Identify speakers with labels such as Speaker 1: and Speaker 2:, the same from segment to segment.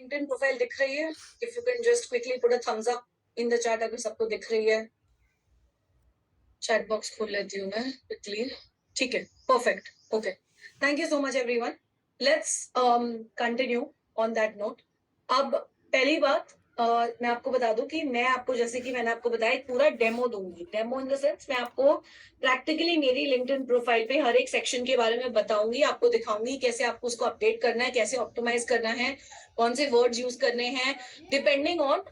Speaker 1: LinkedIn profile दिख रही है? If you can just quickly put a thumbs up in the chat अगर सबको दिख रही है। चैट बॉक्स खोल लेती हूँ मैं क्विकली। ठीक है, perfect, okay. Thank you so much everyone. Let's continue on that note. अब पहली बात मैं आपको बता दूं कि मैं आपको, जैसे कि मैंने आपको बताया, एक पूरा डेमो दूंगी। डेमो इन द सेंस मैं आपको प्रैक्टिकली मेरी लिंक्डइन प्रोफाइल पे हर एक सेक्शन के बारे में बताऊंगी, आपको दिखाऊंगी कैसे आपको उसको अपडेट करना है, कैसे ऑप्टिमाइज करना है, कौन से वर्ड्स यूज करने हैं, depending on.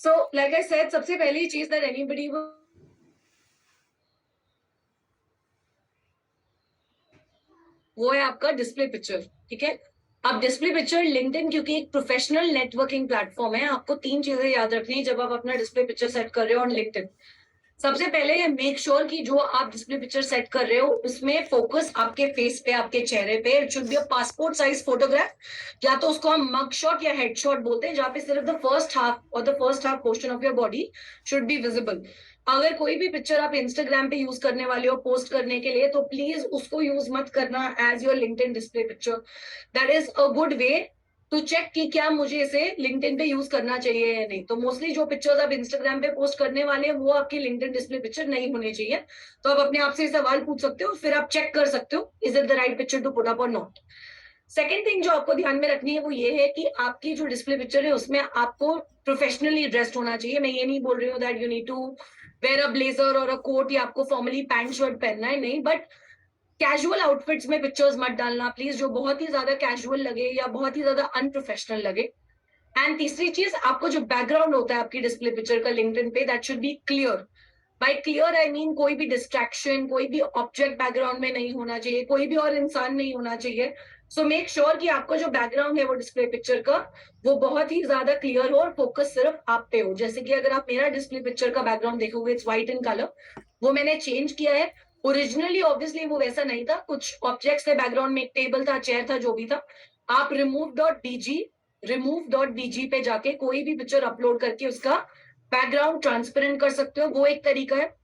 Speaker 1: So like I said, सबसे पहली चीज दैट एनीबडी वो है आपका डिस्प्ले पिक्चर। ठीक है, अब डिस्प्ले पिक्चर लिंक्डइन क्योंकि एक प्रोफेशनल नेटवर्किंग प्लेटफॉर्म है, आपको 3 चीजें याद रखनी है जब आप अपना डिस्प्ले पिक्चर सेट कर रहे हो ऑन लिंक्डइन। सबसे पहले मेक श्योर कि जो आप डिस्प्ले पिक्चर सेट कर रहे हो उसमें फोकस आपके फेस पे, आपके चेहरे पे। It should be a passport size photograph, या तो उसको हम मग शॉट या हेड शॉट बोलते हैं, जहां पे सिर्फ द फर्स्ट हाफ और the first half portion of your body should be visible. अगर कोई भी पिक्चर आप इंस्टाग्राम पे यूज करने वाले हो पोस्ट करने के लिए, तो प्लीज उसको यूज मत करना as your LinkedIn display picture. That is a good way to check कि क्या मुझे इसे लिंक्डइन पे यूज करना चाहिए या नहीं। तो मोस्टली जो पिक्चर्स आप इंस्टाग्राम पे पोस्ट करने वाले हैं वो आपकी लिंक्डइन डिस्प्ले पिक्चर नहीं होने चाहिए। तो आप अपने आप से सवाल पूछ सकते हो, फिर आप चेक कर सकते हो is it the right picture to put up और नॉट। सेकेंड थिंग जो आपको ध्यान में रखनी है वो ये है कि आपकी जो डिस्प्ले पिक्चर है उसमें आपको प्रोफेशनली ड्रेस्ड होना चाहिए। मैं ये नहीं बोल रही हूँ that you need to wear a blazer और अ कोट या आपको फॉर्मली पैंट शर्ट पहनना है, नहीं, बट कैजुअल आउटफिट्स में पिक्चर्स मत डालना प्लीज, जो बहुत ही ज्यादा कैजुअल लगे या बहुत ही ज्यादा अनप्रोफेशनल लगे। एंड तीसरी चीज, आपको जो बैकग्राउंड होता है आपकी डिस्प्ले पिक्चर का लिंक्डइन पे, that should be clear. By clear I mean कोई भी डिस्ट्रैक्शन, कोई भी ऑब्जेक्ट बैकग्राउंड में नहीं होना चाहिए, कोई भी और इंसान नहीं होना चाहिए। सो मेक श्योर कि आपका जो बैकग्राउंड है वो डिस्प्ले पिक्चर का वो बहुत ही ज्यादा क्लियर हो और फोकस सिर्फ आप पे हो। जैसे कि अगर आप मेरा डिस्प्ले पिक्चर का बैकग्राउंड देखोगे, इट्स व्हाइट इन कलर, वो मैंने चेंज किया है। ओरिजिनली ऑब्वियसली वो वैसा नहीं था, कुछ ऑब्जेक्ट्स थे बैकग्राउंड में, एक टेबल था, चेयर था, जो भी था। आप रिमूव.dg पे जाके कोई भी पिक्चर अपलोड करके उसका बैकग्राउंड ट्रांसपेरेंट कर सकते हो, वो एक तरीका है।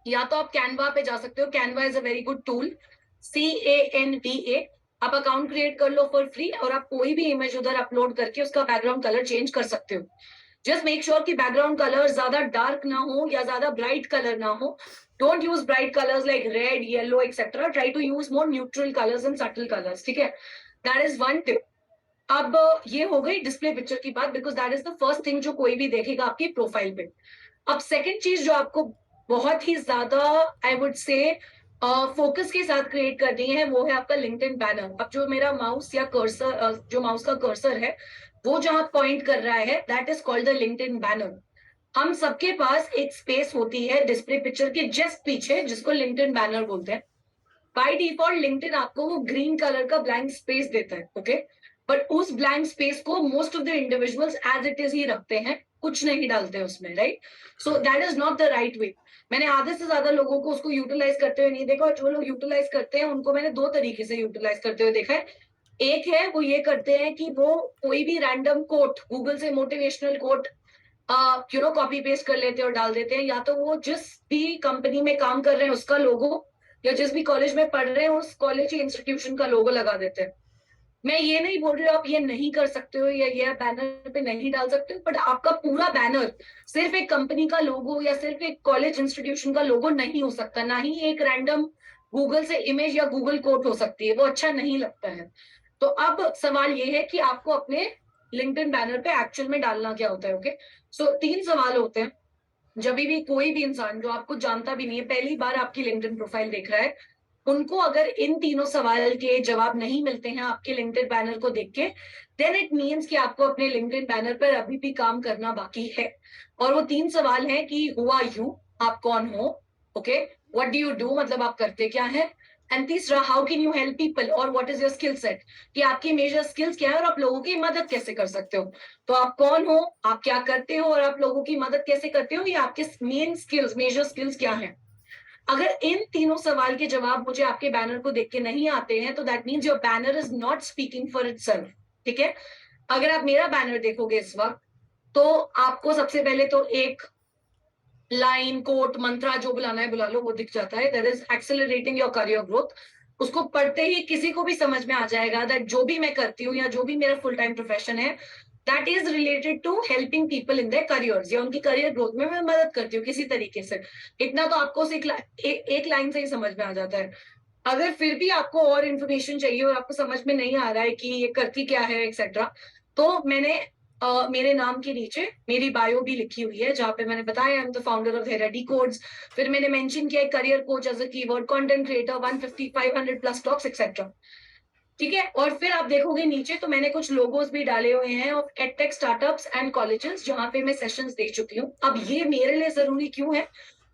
Speaker 1: या तो आप कैनवा पे जा सकते हो, Canva is a very good tool, CANVA। आप अकाउंट क्रिएट कर लो फॉर फ्री और आप कोई भी इमेज उधर अपलोड करके उसका बैकग्राउंड कलर चेंज कर सकते हो। जस्ट मेक श्योर कि बैकग्राउंड कलर ज्यादा डार्क ना हो या ज्यादा ब्राइट कलर ना हो। Don't use bright colours like red, yellow etcetera. Try to use more neutral colours and subtle colours. ठीक है, दैट इज वन टिप। अब ये हो गई डिस्प्ले पिक्चर की बात, because that is the first thing जो कोई भी देखेगा आपकी प्रोफाइल पे। अब सेकंड चीज जो आपको बहुत ही ज्यादा, आई वुड से, फोकस के साथ क्रिएट करनी है वो है आपका लिंक्डइन बैनर। अब जो मेरा माउस या कर्सर, जो माउस का कर्सर है वो जहां पॉइंट कर रहा है, that is called the LinkedIn banner. हम सबके पास एक स्पेस होती है डिस्प्ले पिक्चर के जस्ट पीछे, जिसको लिंक्डइन बैनर बोलते हैं। बाय डिफॉल्ट लिंक्डइन आपको वो ग्रीन कलर का ब्लैंक स्पेस देता है, ओके। बट उस ब्लैंक स्पेस को most of the individuals as it is ही रखते हैं, कुछ नहीं डालते उसमें, right? So that is not the right way. मैंने आधे से ज्यादा लोगों को उसको यूटिलाइज करते हुए नहीं देखा, और जो लोग यूटिलाइज करते हैं उनको मैंने दो तरीके से यूटिलाइज करते हुए देखा है। एक है वो ये करते हैं कि वो कोई भी रैंडम कोट, गूगल से मोटिवेशनल कोट कॉपी पेस्ट कर लेते हैं और डाल देते हैं, या तो वो जिस भी कंपनी में काम कर रहे हैं उसका लोगो, या जिस भी कॉलेज में पढ़ रहे हैं उस कॉलेज या इंस्टीट्यूशन का लोगो लगा देते हैं। मैं ये नहीं बोल रही हूँ आप ये नहीं कर सकते हो या ये बैनर पे नहीं डाल सकते हो, बट आपका पूरा बैनर सिर्फ एक कंपनी का लोगो या सिर्फ एक कॉलेज इंस्टीट्यूशन का लोगो नहीं हो सकता, ना ही एक रैंडम गूगल से इमेज या गूगल कोट हो सकती है, वो अच्छा नहीं लगता है। तो अब सवाल ये है कि आपको अपने लिंक्डइन बैनर पे एक्चुअल में डालना क्या होता है, ओके। सो 3 सवाल होते हैं जब भी कोई भी इंसान जो आपको जानता भी नहीं है, पहली बार आपकी लिंक्डइन प्रोफाइल देख रहा है, उनको अगर इन तीनों सवाल के जवाब नहीं मिलते हैं आपके लिंक्डइन बैनर को देख के, देन इट मीन्स कि आपको अपने लिंक्डइन बैनर पर अभी भी काम करना बाकी है। और वो 3 सवाल हैं कि हु आर यू, आप कौन हो, okay, what do you do, मतलब आप करते क्या है, एंड तीसरा how can you help people और what is your skill set, कि आपकी मेजर स्किल्स क्या है और आप लोगों की मदद कैसे कर सकते हो। तो आप कौन हो, आप क्या करते हो और आप लोगों की मदद कैसे करते हो, ये आपके मेन स्किल्स, मेजर स्किल्स क्या है। अगर इन तीनों सवाल के जवाब मुझे आपके बैनर को देख के नहीं आते हैं, तो that means your banner is not speaking for itself. ठीक है, अगर आप मेरा बैनर देखोगे इस वक्त, तो आपको सबसे पहले तो एक लाइन, कोट, मंत्रा, जो बुलाना है बुला लो, वो दिख जाता है, that is accelerating your career growth. उसको पढ़ते ही किसी को भी समझ में आ जाएगा दैट जो भी मैं करती हूँ या जो भी मेरा फुल टाइम प्रोफेशन है that is related to helping people in their careers, या उनकी करियर ग्रोथ में मैं मदद करती हूँ किसी तरीके से। इतना तो आपको एक लाइन से ही समझ में आ जाता है। अगर फिर भी आपको और इन्फॉर्मेशन चाहिए और आपको समझ में नहीं आ रहा है कि ये करती क्या है एक्सेट्रा, तो मैंने मेरे नाम के नीचे मेरी बायो भी लिखी हुई है जहाँ पे मैंने बताया I am the founder of Ready Codes. फिर मैंने मेंशन किया career coach as a keyword, content creator, 150 500 plus talks etcetera. ठीक है, और फिर आप देखोगे नीचे तो मैंने कुछ लोगोस भी डाले हुए हैं of edtech startups and colleges जहां पे मैं सेशंस दे चुकी हूँ। अब ये मेरे लिए जरूरी क्यों है?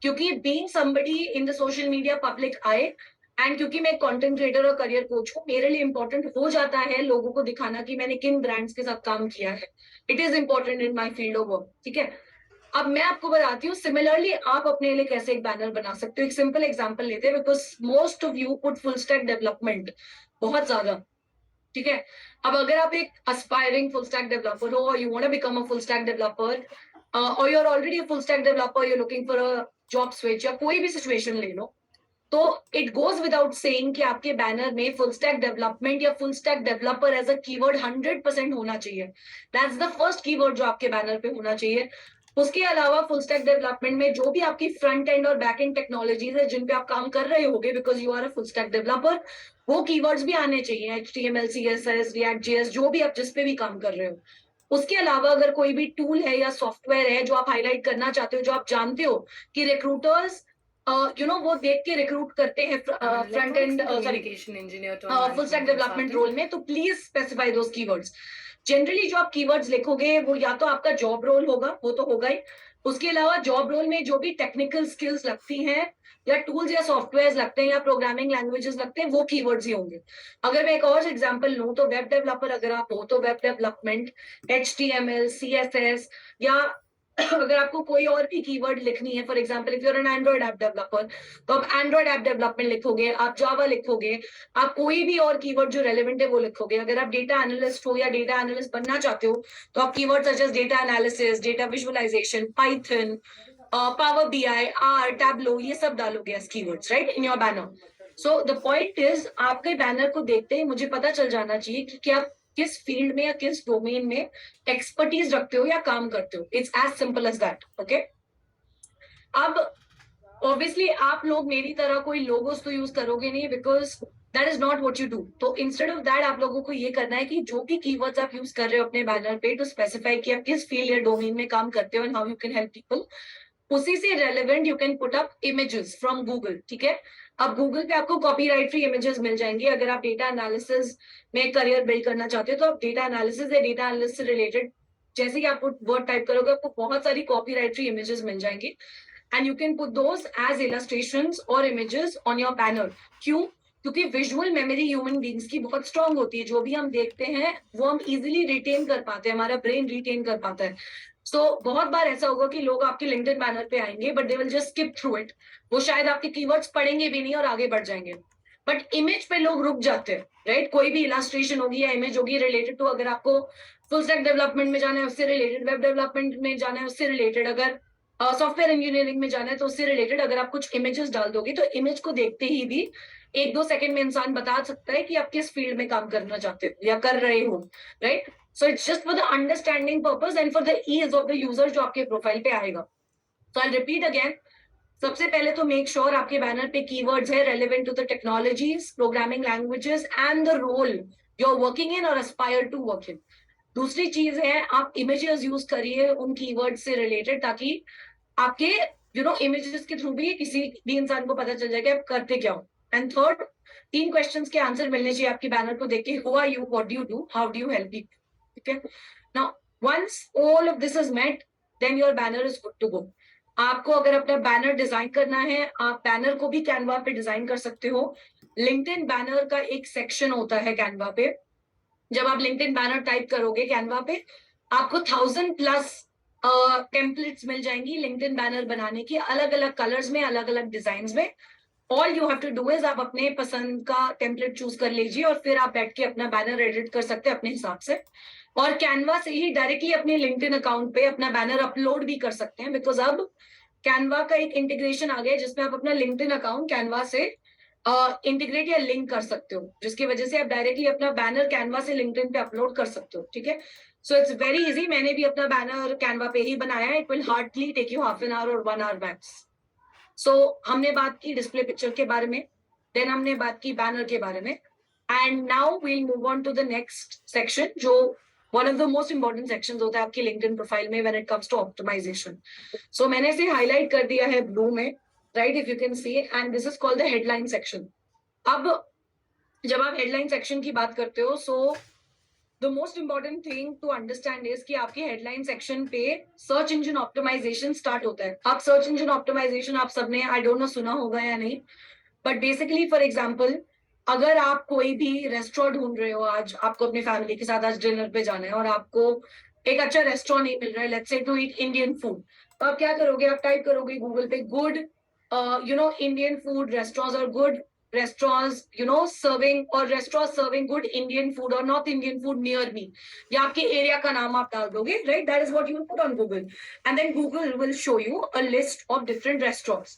Speaker 1: क्योंकि being somebody in the social media public I and क्योंकि मैं कंटेंट क्रिएटर और करियर कोच हूँ, मेरे लिए इंपॉर्टेंट हो जाता है लोगों को दिखाना कि मैंने किन ब्रांड्स के साथ काम किया है। It is important in my field of work. ठीक है, अब मैं आपको बताती हूँ सिमिलरली आप अपने लिए कैसे एक बैनर बना सकते हो। एक सिंपल एग्जांपल लेते हैं because most of you put full stack development बहुत ज्यादा। ठीक है, अब अगर आप एक अस्पायरिंग फुल स्टैक डेवलपर हो, you want to become a full stack developer, और you are already a full stack developer, you are looking for a job switch या कोई भी सिचुएशन ले लो, तो इट गोज विदाउट सेइंग कि आपके banner में फुल स्टैक डेवलपमेंट या full stack developer as a keyword 100% होना चाहिए। दैट्स द फर्स्ट कीवर्ड जो आपके बैनर पे होना चाहिए। उसके अलावा फुल स्टैक डेवलपमेंट में जो भी आपकी फ्रंट एंड और बैक एंड टेक्नोलॉजीज है जिन पे आप काम कर रहे होगे because you are a full stack developer, वो कीवर्ड्स भी आने चाहिए, HTML CSS React JS जो भी आप जिस पे भी काम कर रहे हो। उसके अलावा अगर कोई भी टूल है या सॉफ्टवेयर है जो आप हाईलाइट करना चाहते हो, जो आप जानते हो कि रिक्रूटर्स वो देख के रिक्रूट करते हैं front end
Speaker 2: communication engineer to
Speaker 1: full stack
Speaker 2: management
Speaker 1: development
Speaker 2: consultant.
Speaker 1: Role में, तो please specify those keywords. Generally जो आप कीवर्ड्स लिखोगे वो या तो आपका जॉब रोल होगा, वो तो होगा ही। उसके अलावा जॉब रोल में जो भी टेक्निकल स्किल्स लगती हैं या टूल्स या सॉफ्टवेयर लगते हैं या प्रोग्रामिंग लैंग्वेजेस लगते हैं, वो कीवर्ड्स ही होंगे। अगर मैं एक और एग्जांपल लूं तो वेब डेवलपर अगर आप हो तो वेब डेवलपमेंट, HTML CSS, या अगर आपको कोई और भी कीवर्ड लिखनी है, for example if you are an Android app developer तो आप एंड्रॉइड ऐप डेवलपमेंट लिखोगे, आप जावा लिखोगे, आप कोई भी और कीवर्ड जो रेलेवेंट है वो लिखोगे। अगर आप डेटा एनालिस्ट हो या डेटा एनालिस्ट बनना चाहते हो तो आप keyword such as data analysis, data visualisation, Python, power BI, R, Tableau, ये सब डालोगे as keywords right in your banner. So the point is आपके बैनर को देखते ही मुझे पता चल जाना चाहिए कि क्या किस फील्ड में या किस डोमेन में एक्सपर्टीज रखते हो या काम करते हो। It's as simple as that. Okay, अब ऑब्वियसली आप लोग मेरी तरह कोई लोगोस तो यूज करोगे नहीं because that is not what you do. तो इंस्टेड ऑफ दैट आप लोगों को ये करना है कि जो भी कीवर्ड्स आप यूज कर रहे हो अपने बैनर पे टू स्पेसिफाई कि आप किस फील्ड या डोमेन में काम करते हो and how you can help people, उसी से relevant you can put up images from Google. ठीक है, अब गूगल पे आपको कॉपीराइट फ्री इमेजेस मिल जाएंगे। अगर आप डेटा एनालिसिस में करियर बिल्ड करना चाहते हो तो आप डेटा एनालिसिस या डेटा एनालिसिस से रिलेटेड जैसे ही आप वर्ड टाइप करोगे आपको बहुत सारी कॉपीराइट फ्री इमेजेस मिल जाएंगी and you can put those as illustrations or images on your banner. क्यों? क्योंकि विजुअल मेमोरी ह्यूमन बींग्स की बहुत स्ट्रांग होती है। जो भी हम देखते हैं वो हम इजिली रिटेन कर पाते हैं, हमारा ब्रेन रिटेन कर पाता है। बहुत बार ऐसा होगा कि लोग आपके लिंक्डइन बैनर पे आएंगे but they will just skip through it, वो शायद आपके कीवर्ड्स पढ़ेंगे भी नहीं और आगे बढ़ जाएंगे। बट इमेज पे लोग रुक जाते हैं राइट। कोई भी इलास्ट्रेशन होगी या इमेज होगी रिलेटेड टू, अगर आपको फुल स्टैक डेवलपमेंट में जाना है उससे रिलेटेड, वेब डेवलपमेंट में जाना है उससे रिलेटेड, अगर सॉफ्टवेयर इंजीनियरिंग में जाना है तो उससे रिलेटेड अगर आप कुछ इमेजेस डाल दोगे तो इमेज को देखते ही भी 1-2 सेकंड में इंसान बता सकता है कि आप किस फील्ड में काम करना चाहते हो या कर रहे हो right. So it's just for the understanding purpose and for the ease of the user जो आपके प्रोफाइल पे आएगा। सो आई रिपीट अगेन, सबसे पहले तो मेक श्योर आपके बैनर पे कीवर्ड्स है relevant to the technologies, programming languages and the role you are working in और एस्पायर टू वर्क इन। दूसरी चीज है आप इमेजेस यूज करिए उन कीवर्ड से रिलेटेड ताकि आपके इमेजेस के थ्रू भी किसी भी इंसान को पता चल जाए कि आप करते क्या हो। एंड थर्ड, 3 क्वेश्चंस के आंसर मिलने चाहिए आपके बैनर को देख के। Who are you, what do you do, how do you help people. ठीक है, now once all of this is met then your banner is good to go. आपको अगर अपना बैनर डिजाइन करना है आप बैनर को भी कैनवा पे डिजाइन कर सकते हो। लिंक्डइन बैनर का एक सेक्शन होता है कैनवा पे। जब आप लिंक्डइन बैनर टाइप करोगे कैनवा पे आपको 1000+ टेम्पलेट्स मिल जाएंगी लिंक्डइन बैनर बनाने की, अलग अलग कलर्स में, अलग अलग डिजाइन में। All you have to do is आप अपने पसंद का टेम्पलेट चूज कर लीजिए और फिर आप बैठ के अपना बैनर एडिट कर सकते हैं अपने हिसाब से। और कैनवा से ही डायरेक्टली अपने लिंक्डइन अकाउंट पे अपना बैनर अपलोड भी कर सकते हैं बिकॉज अब कैनवा का एक इंटीग्रेशन आ गया है जिसमें आप अपना लिंक्डइन अकाउंट कैनवा से इंटीग्रेट या लिंक कर सकते हो, जिसकी वजह से आप डायरेक्टली अपना बैनर कैनवा से लिंक्डइन पे अपलोड कर सकते हो, ठीक है। सो इट्स वेरी इजी, मैंने भी अपना बैनर कैनवा पे ही बनाया है। It will hardly take you half an hour और 1 आवर मैक्स। सो हमने बात की डिस्प्ले पिक्चर के बारे में, देन हमने बात की बैनर के बारे में, and now will move on to the next section, जो one of the most important section होता है आपकी लिंक्डइन प्रोफाइल में when it comes to optimization. So मैंने इसे हाईलाइट कर दिया है ब्लू में, right, if you can see, and this is called the headline section. अब जब आप हेडलाइन सेक्शन की बात करते हो, so the most important thing to understand is कि आपके हेडलाइन सेक्शन पे सर्च इंजन ऑप्टिमाइजेशन स्टार्ट होता है। आप सर्च इंजन ऑप्टिमाइजेशन आप सबने आई डोंट नो सुना होगा या नहीं, बट बेसिकली फॉर एग्जांपल, अगर आप कोई भी रेस्टोरेंट ढूंढ रहे हो, आज आपको अपनी फैमिली के साथ आज डिनर पे जाना है और आपको एक अच्छा रेस्टोरेंट नहीं मिल रहा है, let's say to eat Indian food, तो आप क्या करोगे, आप टाइप करोगे गूगल पे गुड इंडियन फूड रेस्टोरेंट्स और good restaurants serving or restaurants serving good Indian food or North Indian food near me, या आपके एरिया का नाम आप डाल दोगे, right? That is what you put on Google, and then Google will show you a list of different restaurants.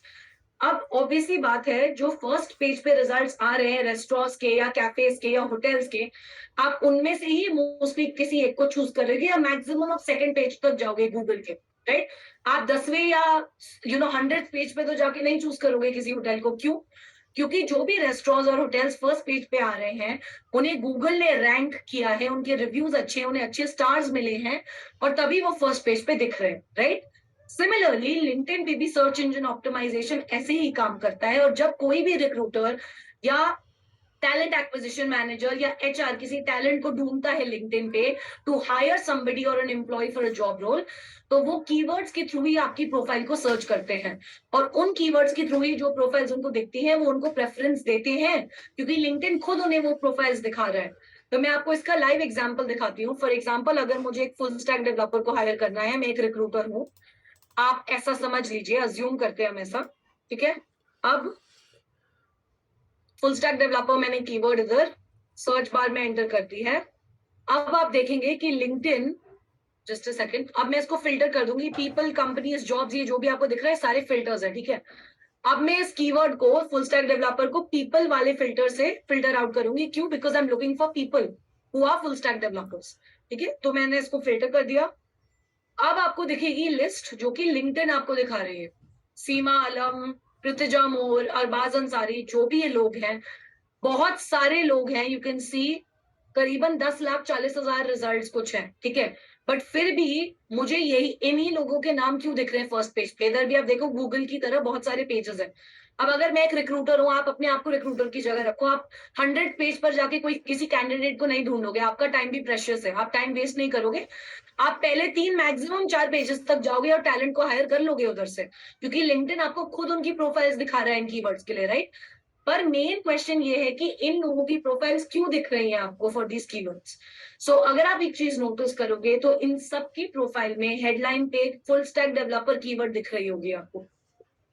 Speaker 1: अब obviously बात है, जो फर्स्ट पेज पे रिजल्ट्स आ रहे हैं रेस्टोरेंट्स के या कैफेज के या होटल्स के, आप उनमें से ही मोस्टली किसी एक को चूज करोगे या मैक्सिमम आप सेकंड पेज तक जाओगे गूगल के, राइट? आप 10वें या 100th पेज पे तो जाके नहीं चूज करोगे किसी होटल को। क्यों? क्योंकि जो भी रेस्टोरेंट्स और होटल्स फर्स्ट पेज पे आ रहे हैं, उन्हें गूगल ने रैंक किया है, उनके रिव्यूज अच्छे हैं, उन्हें अच्छे स्टार्स मिले हैं, और तभी वो फर्स्ट पेज पे दिख रहे हैं, राइट? सिमिलरली लिंक्डइन पे भी सर्च इंजन ऑप्टिमाइजेशन ऐसे ही काम करता है, और जब कोई भी रिक्रूटर या टैलेंट एक्विजिशन मैनेजर या एचआर किसी टैलेंट को ढूंढता है लिंक्डइन पे टू हायर समबडी और an employ for a job role, तो वो कीवर्ड्स के थ्रू ही आपकी प्रोफाइल को सर्च करते हैं, और उन कीवर्ड्स के थ्रू ही जो प्रोफाइल्स उनको दिखती हैं वो उनको प्रेफरेंस देते हैं, क्योंकि लिंक्डइन खुद उन्हें वो प्रोफाइल्स दिखा रहा है। तो मैं आपको इसका लाइव एग्जांपल दिखाती हूँ। फॉर एग्जांपल, अगर मुझे एक फुल स्टैक डेवलपर को हायर करना है, मैं एक रिक्रूटर हूँ, आप ऐसा समझ लीजिए, अज्यूम करते हैं हम ऐसा, ठीक है। अब फुल स्टैक डेवलपर मैंने कीवर्ड इधर सर्च बार में एंटर कर दी है। अब आप देखेंगे कि लिंक्डइन, जस्ट अ सेकंड, अब मैं इसको फिल्टर कर दूंगी, पीपल, कंपनीज, जॉब्स, ये जो भी आपको दिख रहा है सारे फिल्टर्स है, ठीक है। अब मैं इस कीवर्ड को, फुल स्टैक डेवलपर को, पीपल वाले फिल्टर से फिल्टर आउट करूंगी। क्यों? Because I am looking for people who are full stack developers, ठीक है। तो मैंने इसको फिल्टर कर दिया। अब आपको दिखेगी लिस्ट जो कि लिंक्डइन आपको दिखा रही है। सीमा आलम, पृथ्जा मोर, अरबाज अंसारी, जो भी ये लोग हैं, बहुत सारे लोग हैं, यू कैन सी करीबन 10,40,000 रिजल्ट्स कुछ हैं, ठीक है। बट फिर भी मुझे यही इन्हीं लोगों के नाम क्यों दिख रहे हैं फर्स्ट पेज पे? इधर भी आप देखो, गूगल की तरह बहुत सारे पेजेस हैं। अब अगर मैं एक रिक्रूटर हूं, आप अपने आप को रिक्रूटर की जगह रखो, आप 100 पेज पर जाके कोई किसी कैंडिडेट को नहीं ढूंढोगे, आपका टाइम भी प्रेशियस है, आप टाइम वेस्ट नहीं करोगे, आप पहले 3 मैक्सिमम 4 पेजेस तक जाओगे और टैलेंट को हायर कर लोगे उधर से, क्योंकि लिंक्डइन आपको खुद उनकी प्रोफाइल्स दिखा रहा है इन कीवर्ड्स के लिए, राइट? पर मेन क्वेश्चन ये है कि इन लोगों की प्रोफाइल्स क्यों दिख रही हैं आपको फॉर दीज कीवर्ड्स। सो अगर आप एक चीज नोटिस करोगे तो इन सब की प्रोफाइल में हेडलाइन पे फुल स्टैक डेवलपर कीवर्ड दिख रही होगी आपको।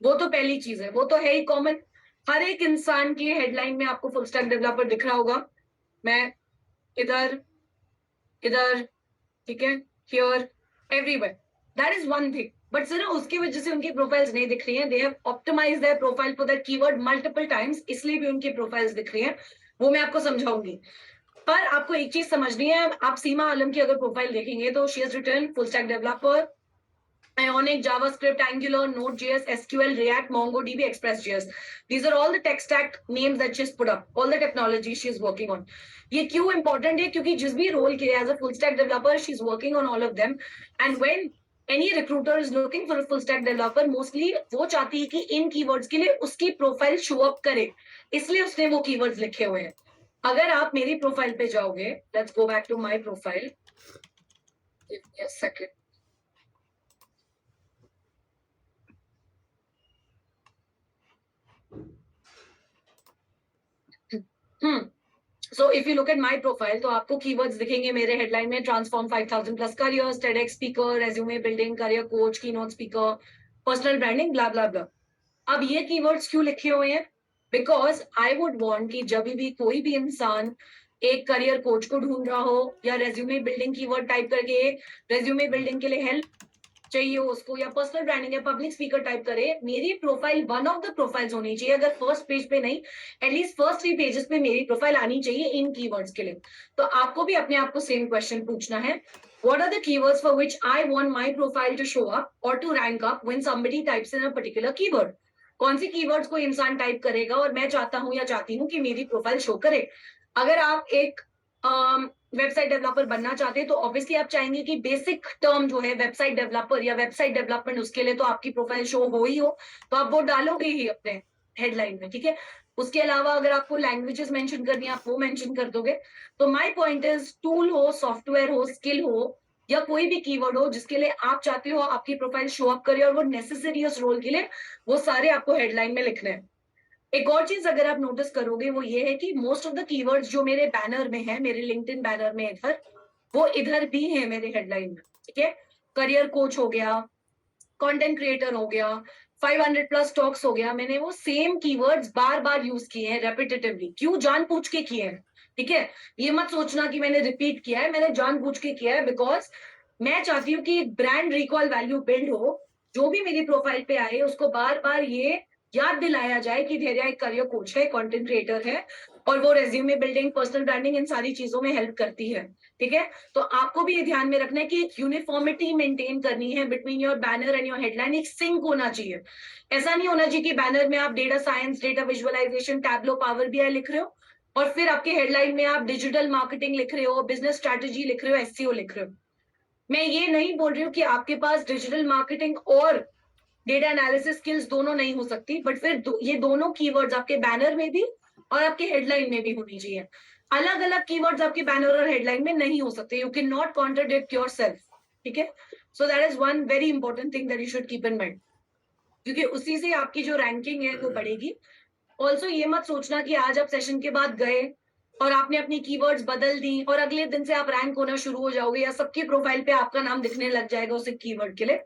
Speaker 1: वो तो पहली चीज है, वो तो है ही कॉमन, हर एक इंसान की हेडलाइन में आपको फुल स्टैक डेवलपर दिख रहा होगा। मैं इधर, इधर, ठीक है, here, everywhere, that is one thing. But सिर्फ उसकी वजह से उनकी प्रोफाइल्स नहीं दिख रही हैं, they have optimised their profile for that keyword multiple times, इसलिए भी उनकी प्रोफाइल्स दिख रही हैं, वो मैं आपको समझाऊंगी। पर आपको एक चीज समझनी है, आप सीमा आलम की अगर प्रोफाइल देखेंगे तो she has written full stack developer, Ionic, JavaScript, Angular, Node.js, SQL, React, MongoDB, Express.js. These are all the tech stack names that she's put up, all the technology she's working on. ये क्यों important है? क्योंकि जिस भी role के लिए as a full stack developer, she's working on all of them. And when any recruiter is looking for a full stack developer, mostly वो चाहती है कि इन keywords के लिए उसकी प्रोफाइल शो अप करे, इसलिए उसने वो keywords लिखे हुए हैं। अगर आप मेरी प्रोफाइल पे जाओगे, let's go back to my profile. Give me a second. So if you look at my profile, तो आपको keywords दिखेंगे मेरे headline में, transform 5,000 plus careers, TEDx speaker, resume building, career coach, keynote speaker, personal branding, blah blah blah. अब ये keywords क्यों लिखे हुए हैं? Because I would want कि जब भी कोई भी इंसान एक करियर कोच को ढूंढ रहा हो या रेज्यूमे बिल्डिंग कीवर्ड टाइप करके रेज्यूमे बिल्डिंग के लिए हेल्प चाहिए हो उसको, या पर्सनल ब्रांडिंग है, पब्लिक स्पीकर टाइप करे, मेरी profile one of the profiles होनी चाहिए, अगर फर्स्ट पेज पे नहीं, एटलीस्ट फर्स्ट 3 पेजेस पे मेरी प्रोफाइल आनी चाहिए इन कीवर्ड्स के लिए। तो आपको भी अपने आप को सेम क्वेश्चन पूछना है, what are the keywords for which I want my profile to show up और to rank up when somebody types in a particular keyword. कौन सी कीवर्ड्स को इंसान टाइप करेगा और मैं चाहता हूं या चाहती हूँ कि मेरी प्रोफाइल शो करे। अगर आप एक वेबसाइट डेवलपर बनना चाहते हैं तो ऑब्वियसली आप चाहेंगे कि बेसिक टर्म जो है वेबसाइट डेवलपर या वेबसाइट डेवलपमेंट, उसके लिए तो आपकी प्रोफाइल शो हो ही हो, तो आप वो डालोगे ही अपने हेडलाइन में, ठीक है। उसके अलावा अगर आपको लैंग्वेजेस मेंशन करनी है आप वो मेंशन कर दोगे। तो माय पॉइंट इज, टूल हो, सॉफ्टवेयर हो, स्किल हो, या कोई भी कीवर्ड हो जिसके लिए आप चाहते हो आपकी प्रोफाइल शो अप करे और वो नेसेसरी है उस रोल के लिए, वो सारे आपको हेडलाइन में लिखने हैं। एक और चीज अगर आप नोटिस करोगे वो ये है कि मोस्ट ऑफ द कीवर्ड्स जो मेरे बैनर में है, मेरे लिंक्डइन बैनर में इधर, वो इधर भी है मेरे हेडलाइन में, ठीक है। करियर कोच हो गया, कंटेंट क्रिएटर हो गया, 500 प्लस टॉक्स हो गया, मैंने वो सेम कीवर्ड्स बार बार यूज किए हैं रेपिटेटिवली, क्यों, जानबूझ के किए हैं, ठीक है। ये मत सोचना कि मैंने रिपीट किया है, मैंने जानबूझ के किया है, बिकॉज मैं चाहती हूँ कि ब्रांड रिकॉल वैल्यू बिल्ड हो, जो भी मेरी प्रोफाइल पे आए उसको बार बार ये याद दिलाया जाए कि धैर्य एक करियर कोच है, कंटेंट क्रिएटर है, और वो रेज्यूमे बिल्डिंग, पर्सनल ब्रांडिंग, इन सारी चीजों में हेल्प करती है, ठीक है। तो आपको भी ये ध्यान में रखना है कि एक यूनिफॉर्मिटी मेंटेन करनी है between your banner and your headline, एक सिंक होना चाहिए। ऐसा नहीं होना चाहिए कि बैनर में आप data science, data visualisation, Tableau, power BI लिख रहे हो और फिर आपके हेडलाइन में आप डिजिटल मार्केटिंग लिख रहे हो, बिजनेस स्ट्रैटेजी लिख रहे हो, एसईओ लिख रहे हो। मैं ये नहीं बोल रही हूँ कि आपके पास डिजिटल मार्केटिंग और डेटा एनालिसिस स्किल्स दोनों नहीं हो सकती, बट फिर ये दोनों कीवर्ड्स आपके बैनर में भी और आपके हेडलाइन में भी होनी चाहिए। अलग अलग कीवर्ड्स आपके बैनर और हेडलाइन में नहीं हो सकते, you can not contradict yourself, ठीक है। So that is one very important thing that you should keep in mind, क्योंकि उसी से आपकी जो रैंकिंग है वो बढ़ेगी। ऑल्सो ये मत सोचना कि आज आप सेशन के बाद गए और आपने अपनी कीवर्ड्स बदल दी और अगले दिन से आप रैंक होना शुरू हो जाओगे या सबकी प्रोफाइल पे आपका नाम दिखने लग जाएगा उस कीवर्ड के लिए।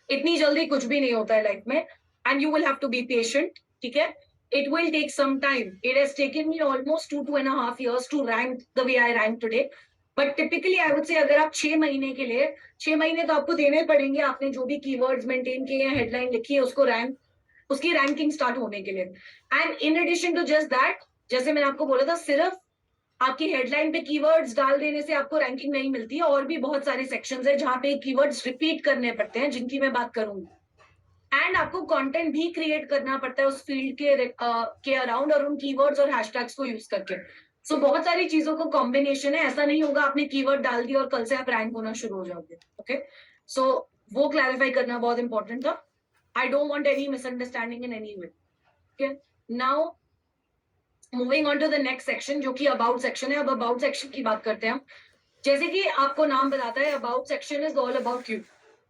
Speaker 1: इतनी जल्दी कुछ भी नहीं होता है लाइफ में, and you will have to be patient, ठीक है। It will take some time, it has taken me almost 2.5 years to rank the way I rank today, but typically I would say अगर आप 6 महीने के लिए, 6 महीने तो आपको देने पड़ेंगे, आपने जो भी कीवर्ड्स मेंटेन किए हैं, हेडलाइन लिखी है, उसको रैंक, उसकी रैंकिंग स्टार्ट होने के लिए। And in addition to just that, जैसे मैंने आपको बोला था, सिर्फ आपकी हेडलाइन पे कीवर्ड्स डाल देने से आपको रैंकिंग नहीं मिलती है, और भी बहुत सारे सेक्शंस है जहां पे कीवर्ड्स रिपीट करने पड़ते हैं, जिनकी मैं बात करूंगी। एंड आपको कंटेंट भी क्रिएट करना पड़ता है उस फील्ड के अराउंड और उन कीवर्ड्स और हैशटैग्स को यूज करके। सो बहुत सारी चीजों को कॉम्बिनेशन है, ऐसा नहीं होगा आपने कीवर्ड डाल दिया और कल से आप रैंक होना शुरू हो जाओगे, ओके। सो वो क्लैरिफाई करना बहुत इंपॉर्टेंट था। I don't want any misunderstanding in any way, okay. Now moving on to the next section, जो कि अबाउट सेक्शन है। अब अबाउट सेक्शन की बात करते हैं हम। जैसे कि आपको नाम बताता है, about section is all about you.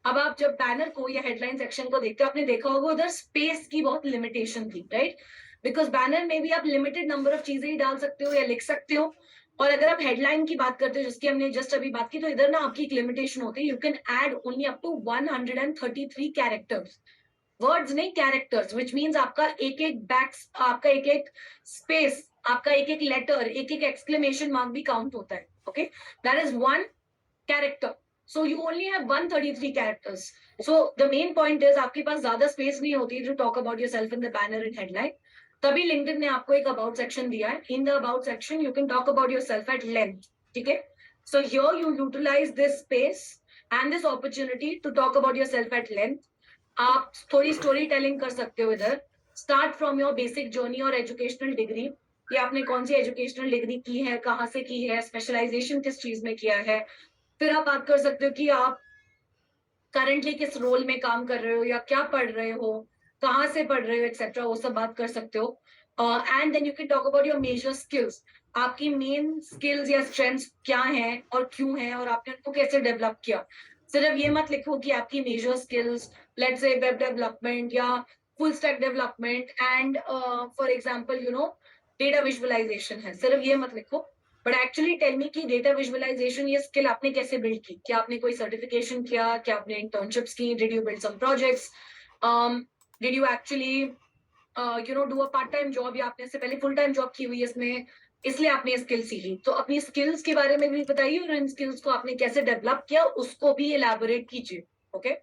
Speaker 1: अब आप जब बैनर को या हेडलाइन सेक्शन को देखते हो, आपने देखा होगा उधर स्पेस की बहुत लिमिटेशन थी, राइट। बिकॉज बैनर में भी आप लिमिटेड नंबर ऑफ चीजें ही डाल सकते हो या लिख सकते हो, और अगर आप हेडलाइन की बात करते हो जिसकी हमने जस्ट अभी बात की, तो इधर ना आपकी एक लिमिटेशन होती है, you can add only up to 133 characters, words नहीं, कैरेक्टर्स, विच मीन्स आपका एक एक बैक्स, आपका एक एक स्पेस, आपका एक एक लेटर, एक एक एक्सक्लेमेशन मार्क भी काउंट होता है, okay. That is one character, so you only have 133 characters. So the main point is आपके पास ज्यादा स्पेस नहीं होती to talk about yourself in the banner and headline, तभी लिंक्डइन ने आपको एक अबाउट सेक्शन दिया है। In the about section you can talk about yourself at length, ठीक है। So here you utilise this space and this opportunity to talk about yourself at length. आप थोड़ी स्टोरी टेलिंग कर सकते हो इधर, start from your basic journey और educational degree, कि आपने कौन सी एजुकेशनल डिग्री की है, कहाँ से की है, स्पेशलाइजेशन किस चीज में किया है। फिर आप बात कर सकते हो कि आप करंटली किस रोल में काम कर रहे हो या क्या पढ़ रहे हो, कहाँ से पढ़ रहे हो, एक्सेट्रा, वो सब बात कर सकते हो। And then you can talk about your major skills, आपकी मेन स्किल्स या स्ट्रेंथ्स क्या हैं और क्यों हैं और आपने उनको कैसे डेवलप किया। सिर्फ ये मत लिखो कि आपकी major skills, let's say web development या full stack development and for example you know data visualization है, सिर्फ ये मत लिखो, बट एक्चुअली टेल मी कि डेटा विजुअलाइजेशन ये स्किल आपने कैसे बिल्ड की, क्या आपने कोई सर्टिफिकेशन किया, क्या आपने इंटर्नशिप्स की, did you build some projects, did you actually you know do a part time job, या आपने इससे पहले फुल टाइम जॉब की हुई है इसमें, इसलिए आपने ये स्किल सीखी। तो अपनी स्किल्स के बारे में भी बताइए और इन स्किल्स को आपने कैसे डेवलप किया उसको भी एलैबोरेट कीजिए, ओके।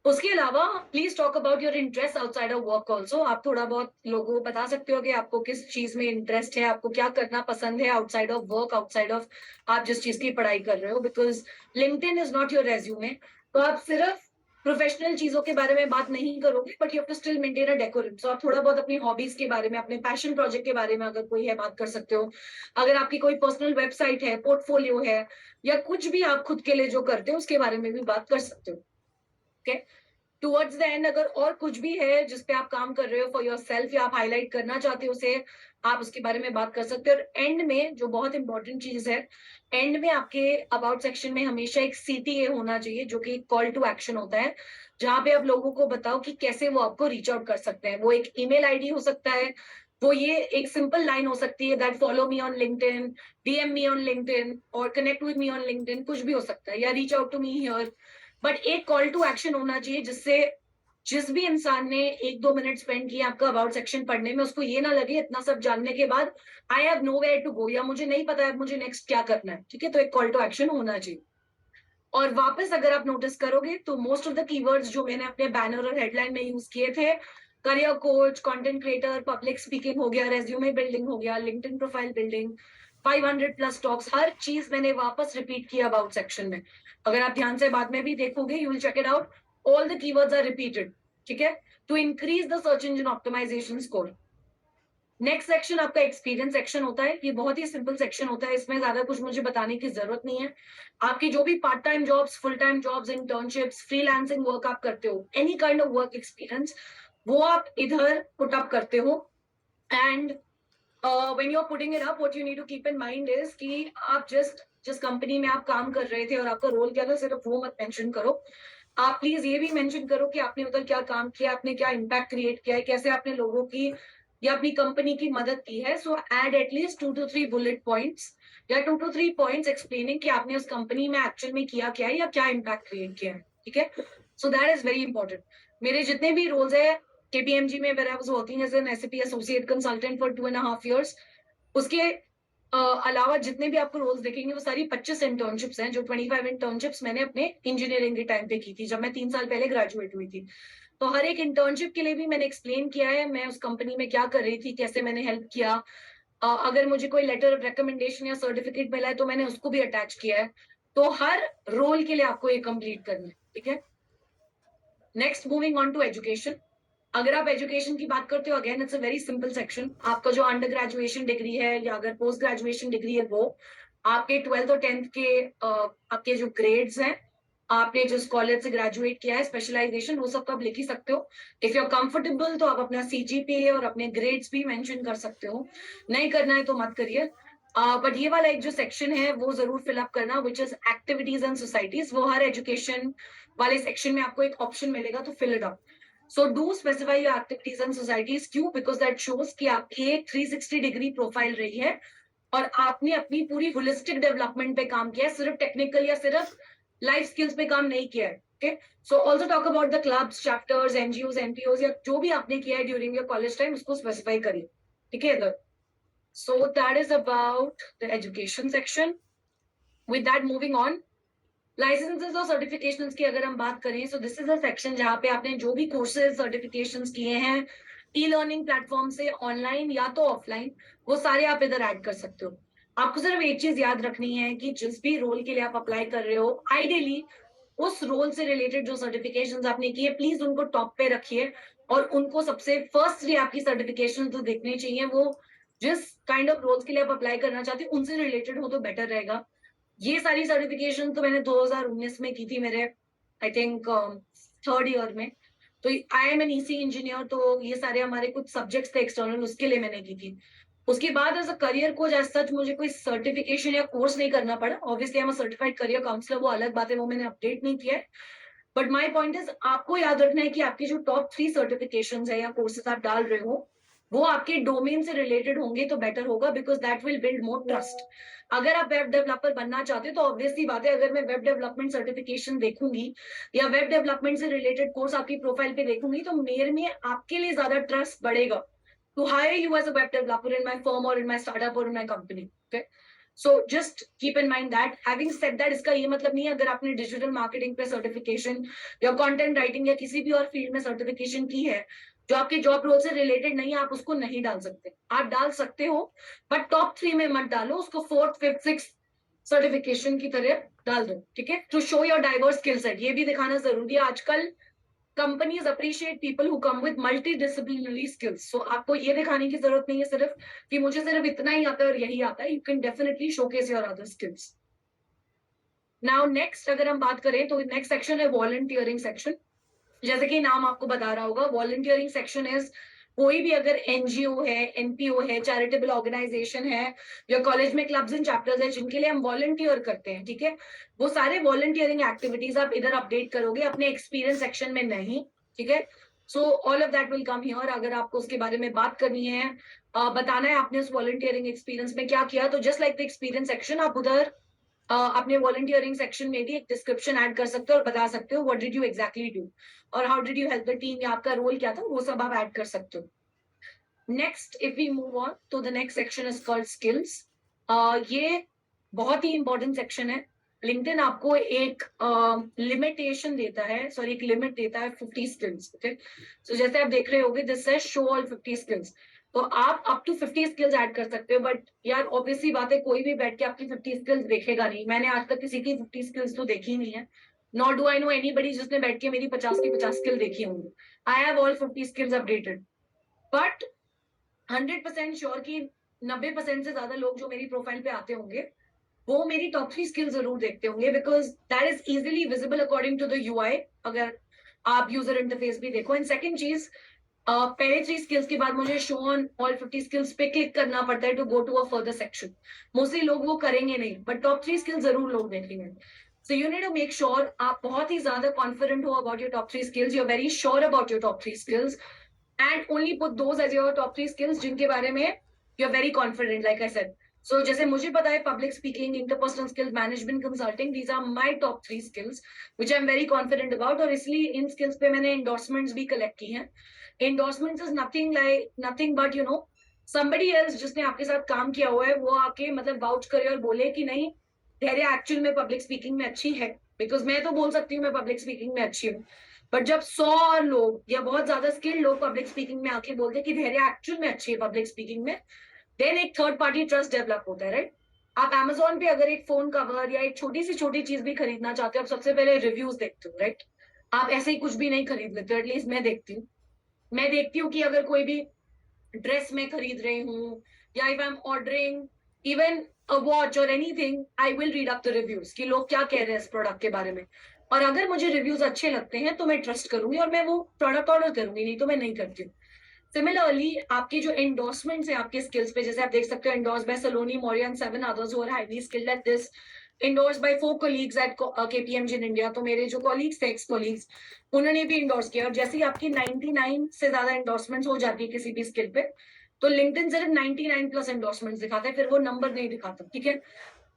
Speaker 1: उसके अलावा please talk about your interest outside of work also. आप थोड़ा बहुत लोगों को बता सकते हो कि आपको किस चीज में इंटरेस्ट है, आपको क्या करना पसंद है outside of work, outside of आप जिस चीज की पढ़ाई कर रहे हो, because LinkedIn is not your resume. तो आप सिर्फ प्रोफेशनल चीजों के बारे में बात नहीं करोगे, but you have to still maintain a decorum. So आप थोड़ा बहुत अपनी हॉबीज के बारे में, अपने पैशन प्रोजेक्ट के बारे में अगर कोई है बात कर सकते हो। अगर आपकी कोई पर्सनल वेबसाइट है, पोर्टफोलियो है, या कुछ भी आप खुद के लिए जो करते हो उसके बारे में भी बात कर सकते हो। ओके, टुवर्ड्स द एंड अगर और कुछ भी है जिस पे आप काम कर रहे हो फॉर योर सेल्फ, या आप हाईलाइट करना चाहते हो उसे, आप उसके बारे में बात कर सकते हो। और एंड में जो बहुत इंपॉर्टेंट चीज है, एंड में आपके अबाउट सेक्शन में हमेशा एक सीटीए होना चाहिए, जो कि कॉल टू एक्शन होता है, जहां पे आप लोगों को बताओ कि कैसे वो आपको रीच आउट कर सकते हैं। वो एक ईमेल आईडी हो सकता है, वो ये एक सिंपल लाइन हो सकती है, that follow me on LinkedIn, DM me on LinkedIn, और connect with me on LinkedIn, कुछ भी हो सकता है, या reach out to me here. But एक कॉल टू एक्शन होना चाहिए, जिससे जिस भी इंसान ने 1-2 मिनट स्पेंड किया आपका अबाउट सेक्शन पढ़ने में, उसको ये ना लगे इतना सब जानने के बाद I have nowhere to go, या मुझे नहीं पता है मुझे नेक्स्ट क्या करना है। ठीक है, तो एक कॉल टू एक्शन होना चाहिए। और वापस अगर आप नोटिस करोगे तो मोस्ट ऑफ द कीवर्ड्स जो मैंने अपने बैनर और हेडलाइन में यूज किए थे, career coach, content creator, public speaking हो गया, रेज्यूमे बिल्डिंग हो गया, LinkedIn profile building, 500 plus talks, हर चीज मैंने वापस रिपीट किया अबाउट सेक्शन में। अगर आप ध्यान से बाद में भी देखोगे, you will check it out, all the keywords are repeated. ठीक है, to increase the search engine optimisation score. Next section आपका एक्सपीरियंस सेक्शन होता है। ये बहुत ही सिंपल सेक्शन होता है, इसमें ज्यादा कुछ मुझे बताने की जरूरत नहीं है। आपकी जो भी part time jobs, full time jobs, internships, freelancing work आप करते हो, any kind of work experience, वो आप इधर पुट अप करते हो। And when you are putting it up, what you need to keep in mind is कि आप जिस कंपनी में आप काम कर रहे थे और आपका रोल क्या था, सिर्फ वो मत मेंशन करो। आप प्लीज ये भी मेंशन करो कि आपने उधर क्या काम किया, आपने क्या इम्पैक्ट क्रिएट किया है, कैसे आपने लोगों की या अपनी कंपनी की मदद की है। So add at least 2 to 3 bullet points, या 2 to 3 पॉइंट्स एक्सप्लेनिंग कि आपने उस कंपनी में एक्चुअल में किया क्या है, या क्या इम्पैक्ट क्रिएट किया है। ठीक है, so that is very important. मेरे जितने भी रोल्स है केपीएमजी में, where I was working as an SAP associate consultant for 2.5 years, उसके अलावा जितने भी आपको रोल्स देखेंगे वो सारी 25 इंटर्नशिप्स हैं, जो 25 इंटर्नशिप्स मैंने अपने इंजीनियरिंग के टाइम पे की थी, जब मैं 3 साल पहले ग्रेजुएट हुई थी। तो हर एक इंटर्नशिप के लिए भी मैंने एक्सप्लेन किया है मैं उस कंपनी में क्या कर रही थी, कैसे मैंने हेल्प किया। अगर मुझे कोई लेटर ऑफ रिकमेंडेशन या सर्टिफिकेट मिला है तो मैंने उसको भी अटैच किया है। तो हर रोल के लिए आपको ये कंप्लीट करना है। ठीक है, next moving on to education. अगर आप एजुकेशन की बात करते हो, again it's a very simple section. आपका जो अंडर ग्रेजुएशन डिग्री है या अगर पोस्ट ग्रेजुएशन डिग्री है, वो आपके 12th और 10th के आपके जो ग्रेड्स हैं, आपने जिस कॉलेज से ग्रेजुएट किया है, स्पेशलाइजेशन, वो सब तो आप लिख ही सकते हो। इफ यू आर कंफर्टेबल तो आप अपना सीजीपीए और अपने ग्रेड्स भी मेंशन कर सकते हो। नहीं करना है तो मत करिए। बट ये वाला एक जो सेक्शन है वो जरूर फिलअप करना, which is activities and societies. वो हर एजुकेशन वाले सेक्शन में आपको एक ऑप्शन मिलेगा, तो fill it up. So do specify your activities and societies. क्यों? Because that shows कि आपकी एक 360 डिग्री प्रोफाइल रही है और आपने अपनी पूरी होलिस्टिक डेवलपमेंट पे काम किया है, सिर्फ टेक्निकल या सिर्फ लाइफ स्किल्स पे काम नहीं किया है। Okay, so also talk about the clubs, chapters, NGOs, NPOs, या जो भी आपने किया है ड्यूरिंग योर कॉलेज टाइम, उसको स्पेसिफाई करिए। ठीक है इधर। So that is about the education section. With that moving on, licenses और सर्टिफिकेशंस की अगर हम बात करें, so this is a section जहां पे आपने जो भी कोर्सेज, सर्टिफिकेशंस किए हैं ई लर्निंग प्लेटफॉर्म से, ऑनलाइन या तो ऑफलाइन, वो सारे आप इधर ऐड कर सकते हो। आपको सिर्फ एक चीज याद रखनी है कि जिस भी रोल के लिए आप अप्लाई कर रहे हो, आइडियली उस रोल से रिलेटेड जो सर्टिफिकेशंस आपने किए, प्लीज उनको टॉप पे रखिए। और उनको सबसे फर्स्टली आपकी सर्टिफिकेशन तो देखने चाहिए, वो जिस काइंड ऑफ रोल्स के लिए आप अप्लाई करना चाहते हो उनसे रिलेटेड हो तो बेटर रहेगा। ये सारी सर्टिफिकेशन तो मैंने 2019 में की थी, मेरे आई थिंक 3rd ईयर में। तो I am an EC engineer, तो ये सारे हमारे कुछ सब्जेक्ट्स थे एक्सटर्नल, उसके लिए मैंने की थी। उसके बाद as a career coach as such मुझे कोई सर्टिफिकेशन या कोर्स नहीं करना पड़ा। Obviously I am a certified career counsellor, वो अलग बात है, वो मैंने अपडेट नहीं किया है। बट माई पॉइंट इज, आपको याद रखना है कि आपकी जो टॉप 3 सर्टिफिकेशन है या कोर्सेज आप डाल रहे हो, वो आपके डोमेन से रिलेटेड होंगे तो बेटर होगा, because that will build more trust. अगर आप वेब डेवलपर बनना चाहते हो तो ऑब्वियसली बात है, अगर मैं वेब डेवलपमेंट सर्टिफिकेशन देखूंगी या वेब डेवलपमेंट से रिलेटेड कोर्स आपकी प्रोफाइल पे देखूंगी, तो मेरे में आपके लिए ज्यादा ट्रस्ट बढ़ेगा to hire you as a web developer in my firm और इन माई स्टार्टअप और in my company. Okay, so just keep in mind that. Having said that, इसका ये मतलब नहीं है अगर आपने डिजिटल मार्केटिंग पे सर्टिफिकेशन या कंटेंट राइटिंग या किसी भी और फील्ड में सर्टिफिकेशन की है जो आपके जॉब रोल से रिलेटेड नहीं है, आप उसको नहीं डाल सकते। आप डाल सकते हो बट टॉप 3 में मत डालो उसको, 4th 5th 6th सर्टिफिकेशन की तरह डाल दो, ठीक है। To show your diverse skill set, ये भी दिखाना जरूरी है। आजकल companies appreciate people who come with multi disciplinary skills. So आपको ये दिखाने की जरूरत नहीं है सिर्फ कि मुझे सिर्फ इतना ही आता है और यही आता है। You can definitely showcase your other skills. Now next अगर हम बात करें तो नेक्स्ट सेक्शन है वॉलंटियरिंग सेक्शन। जैसे कि नाम आपको बता रहा होगा, वॉलंटियरिंग सेक्शन इज कोई भी अगर एनजीओ है, एनपीओ है, चैरिटेबल ऑर्गेनाइजेशन है या कॉलेज में क्लब्स एंड चैप्टर्स है जिनके लिए हम वॉलंटियर करते हैं, ठीक है, वो सारे वॉलंटियरिंग एक्टिविटीज आप इधर अपडेट करोगे, अपने एक्सपीरियंस सेक्शन में नहीं, ठीक है। So all of that will come here. अगर आपको उसके बारे में बात करनी है, बताना है आपने उस वॉलंटियरिंग एक्सपीरियंस में क्या किया, तो just like the experience section आप उधर अपने वॉलंटियरिंग सेक्शन में भी एक डिस्क्रिप्शन ऐड कर सकते हो और बता सकते हो what did you exactly do और how did you help the team या आपका रोल क्या था, वो सब आप ऐड कर सकते हो। Next if we move on to the next section is called skills. ये बहुत ही इंपॉर्टेंट सेक्शन है। लिंक्डइन आपको एक लिमिटेशन देता है, सॉरी एक लिमिट देता है 50 स्किल्स, ओके। सो जैसे आप देख रहे होगे दिस है शो ऑल 50 स्किल्स, तो आप अप टू 50 स्किल्स ऐड कर सकते हो। बट यार ऑब्वियसली बात है कोई भी बैठ के आपकी 50 स्किल्स देखेगा नहीं। मैंने आज तक किसी की 50 स्किल्स तो देखी नहीं है, not do I know anybody जिसने बैठ के मेरी 50 की 50 स्किल देखी होंगी। I have all 50 skills updated, but 100% sure कि 90% से ज्यादा लोग जो मेरी प्रोफाइल पे आते होंगे वो मेरी टॉप 3 स्किल जरूर देखते होंगे, because that is easily visible according to the UI, अगर आप यूजर इंटरफेस भी देखो। एंड सेकंड चीज, पहले 3 स्किल्स के बाद मुझे शो ऑन ऑल 50 स्किल्स पे क्लिक करना पड़ता है to go to a further section. Mostly लोग वो करेंगे नहीं, बट टॉप 3 स्किल्स जरूर लोग देखेंगे। So you need to make sure आप बहुत ही ज्यादा कॉन्फिडेंट हो about your top 3 skills, you are very sure about your top 3 skills and only put those as your top 3 skills जिनके बारे में you're very confident, like I said. So जैसे मुझे पता है public speaking, interpersonal skills, management consulting, these are my top 3 skills which I'm very confident about, और इसलिए इन skills पे मैंने endorsements भी collect की हैं। Endorsements is nothing but you know somebody else जिसने आपके साथ काम किया हुआ है वो आके मतलब vouch करे और बोले कि नहीं धैर्य एक्चुअल में पब्लिक स्पीकिंग में अच्छी है। बिकॉज मैं तो बोल सकती हूँ मैं पब्लिक स्पीकिंग में अच्छी हूँ, बट जब 100 लोग या बहुत ज्यादा स्किल्ड लोग पब्लिक स्पीकिंग में आके बोलते हैं कि धैर्य एक्चुअल में अच्छी है पब्लिक स्पीकिंग में, देन एक थर्ड पार्टी ट्रस्ट डेवलप होता है, राइट। आप Amazon पे अगर एक फोन कवर या एक छोटी सी छोटी चीज भी खरीदना चाहते हो, आप सबसे पहले रिव्यूज देखते हो, राइट। आप ऐसे ही कुछ भी नहीं खरीद लेते हो, एटलीस्ट मैं देखती हूँ कि अगर कोई भी ड्रेस में खरीद रही हूँ या if I am ordering even a watch और anything, I will read up the reviews कि लोग क्या कह रहे हैं इस प्रोडक्ट के बारे में। और अगर मुझे रिव्यूज अच्छे लगते हैं तो मैं ट्रस्ट करूंगी और मैं वो प्रोडक्ट ऑर्डर करूंगी, नहीं तो मैं नहीं करती हूँ। सिमिलरली आपकी जो एंडोर्समेंट्स है आपके स्किल्स पे, जैसे आप देख सकते हो endorse by Saloni Maurya and 7 others who are highly skilled at this, endorsed by 4 colleagues at KPMG in India। तो मेरे जो कॉलीग्स थे, एक्स कॉलीग्स, उन्होंने भी इंडोर्स किया। और जैसे ही आपकी 99 से ज्यादा एंडोर्समेंट्स हो जाती है किसी भी स्किल पे, तो लिंक्डइन सिर्फ 99 प्लस एंडोर्समेंट्स दिखाता है, फिर वो नंबर नहीं दिखाता, ठीक है।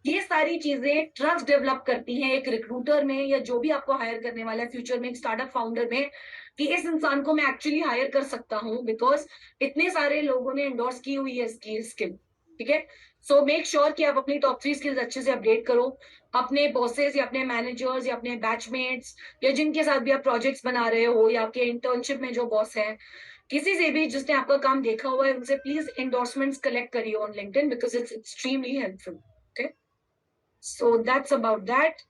Speaker 1: ये सारी चीजें ट्रस्ट डेवलप करती हैं एक रिक्रूटर में या जो भी आपको हायर करने वाला है फ्यूचर में, एक स्टार्टअप फाउंडर में, कि इस इंसान को मैं एक्चुअली हायर कर सकता हूँ बिकॉज इतने सारे लोगों ने एंडोर्स की हुई है इसकी स्किल, ठीक है। सो मेक श्योर कि आप अपनी टॉप 3 स्किल्स अच्छे से अपडेट करो। अपने बॉसेस या अपने मैनेजर्स या अपने बैचमेट्स या जिनके साथ भी आप प्रोजेक्ट्स बना रहे हो या आपके इंटर्नशिप में जो बॉस है, किसी से भी जिसने आपका काम देखा हुआ है, उनसे प्लीज एंडोर्समेंट्स कलेक्ट करिए on LinkedIn because it's extremely helpful, okay. So that's about that.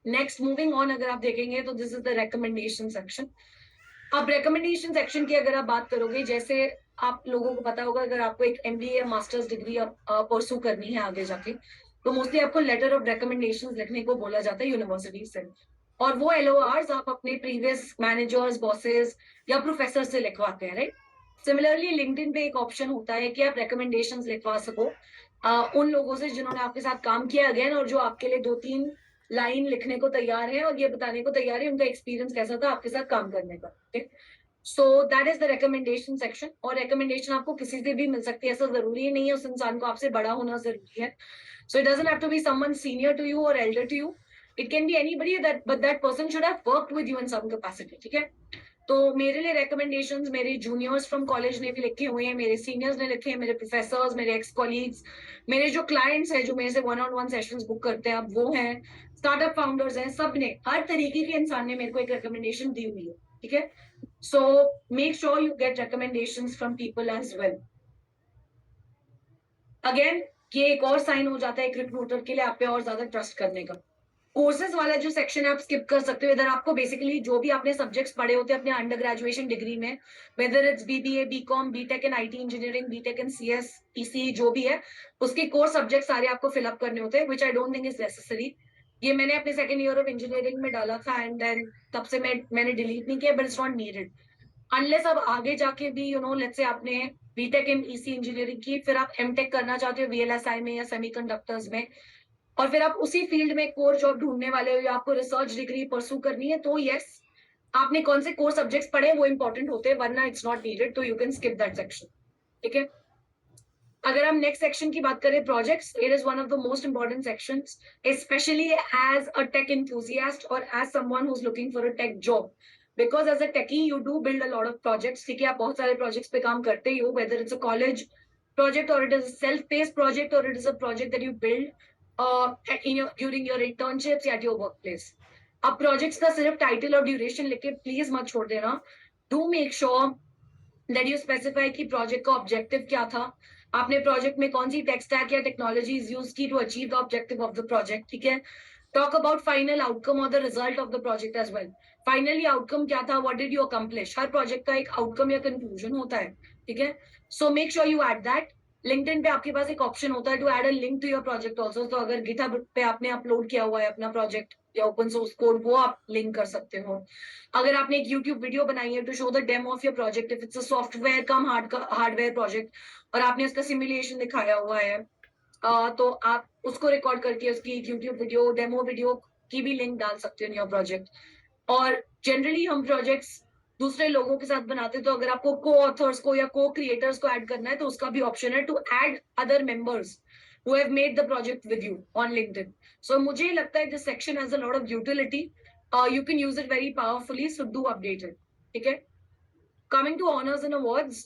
Speaker 1: Next moving on अगर आप देखेंगे तो this is the recommendation section. अब रिकमेंडेशन सेक्शन की अगर आप बात करोगे, जैसे आप लोगों को पता होगा अगर आपको एक MBA या मास्टर्स डिग्री परसू करनी है आगे जाके, तो मोस्टली आपको लेटर ऑफ रिकमेंडेशन लिखने को बोला जाता है यूनिवर्सिटी से, और वो LORs आप अपने प्रीवियस मैनेजर्स, बॉसेस या प्रोफेसर से लिखवाते हैं, राइट। सिमिलरली लिंक्डइन पे एक ऑप्शन होता है कि आप रिकमेंडेशन लिखवा सको उन लोगों से जिन्होंने आपके साथ काम किया अगेन, और जो आपके लिए 2-3 लाइन लिखने को तैयार है और ये बताने को तैयार है उनका एक्सपीरियंस कैसा था आपके साथ काम करने का, ठीक। सो that is the recommendation section. और रिकमेंडेशन आपको किसी से भी मिल सकती है, ऐसा जरूरी नहीं है उस इंसान को आपसे बड़ा होना जरूरी है। So it doesn't have to be someone senior to you और elder to you, it can be anybody that, but that person should have worked with you in some capacity, ठीक है। तो मेरे लिए recommendations मेरे जूनियर्स फ्रॉम कॉलेज ने भी लिखे हुए हैं, मेरे सीनियर्स ने लिखे हैं, मेरे प्रोफेसर्स, मेरे एक्स कॉलीग्स, मेरे जो क्लाइंट्स हैं जो मेरे से one on one sessions book करते हैं, अब वो हैं, स्टार्टअप फाउंडर्स हैं, सब ने, हर तरीके के इंसान ने मेरे को एक रिकमेंडेशन दी हुई है, ठीक है. So make sure you get recommendations from people as well. Again ये एक और साइन हो जाता है एक रिक्रूटर के लिए आप पे और ज्यादा ट्रस्ट करने का. कोर्सेज वाला जो सेक्शन है आप स्किप कर सकते हो. इधर आपको बेसिकली जो भी आपने सब्जेक्ट्स पढ़े होते हैं अपने अंडर ग्रेजुएशन डिग्री में, whether it's BBA, BCom, BTech in IT engineering, BTech in CS, EC, जो भी है उसके कोर सब्जेक्ट सारे आपको फिलअप करने होते हैं, which I don't think is necessary. ये मैंने अपने सेकंड ईयर ऑफ इंजीनियरिंग में डाला था एंड देन तब से मैंने डिलीट नहीं किया, but it's not needed unless अब आगे जाके भी लेट्स से आपने बीटेक इन ईसी इंजीनियरिंग की, फिर आप एमटेक करना चाहते हो वीएलएसआई में या सेमीकंडक्टर्स में, और फिर आप उसी फील्ड में कोर जॉब ढूंढने वाले हो या आपको रिसर्च डिग्री परसू करनी है, तो यस आपने कौन से कोर सब्जेक्ट्स पढ़े वो इंपॉर्टेंट होते हैं, वरना इट्स नॉट नीडेड, तो you can skip that section. ठीक है. अगर हम नेक्स्ट सेक्शन की बात करें, projects, it is one of the most important sections, specially as a tech enthusiast और as someone who is looking for a tech job, because as a techie you do build a lot of projects. ठीक है, आप बहुत सारे projects पे काम करते ही हो, whether it's a college project or it is a self-paced project or it is a project that you build during your internships at your workplace. अब projects का सिर्फ title और duration लिख के प्लीज मत छोड़ देना. Do make sure that you specify कि project का objective क्या था, आपने project में कौन सी tech stack या technologies use की to achieve the objective of the project. ठीक है. Talk about final outcome or the result of the project as well. Finally outcome क्या था, what did you accomplish. Her project का एक outcome या conclusion होता है. ठीक है. So make sure you add that. LinkedIn पे आपके पास एक ऑप्शन होता है to add a link to your project also. तो अगर गिटहब पे आपने अपलोड किया हुआ है अपना प्रोजेक्ट या ओपन सोर्स कोड, वो आप लिंक कर सकते हो. अगर आपने एक यूट्यूब वीडियो बनाई है to show the demo of your project, if it's a software cum hardware project और आपने उसका सिमुलेशन दिखाया हुआ है, तो आप उसको रिकॉर्ड करके उसकी यूट्यूब वीडियो, डेमो वीडियो की भी लिंक डाल सकते हो इन योर प्रोजेक्ट. और जनरली हम प्रोजेक्ट्स दूसरे लोगों के साथ बनाते हैं, तो अगर आपको को ऑथर्स को या को क्रिएटर्स को ऐड करना है तो उसका भी ऑप्शन है to add other members who have made the project with you on LinkedIn. So मुझे लगता है this section has a lot of utility. You can use it very powerfully, so do update it. ठीक है. Coming to honors and awards,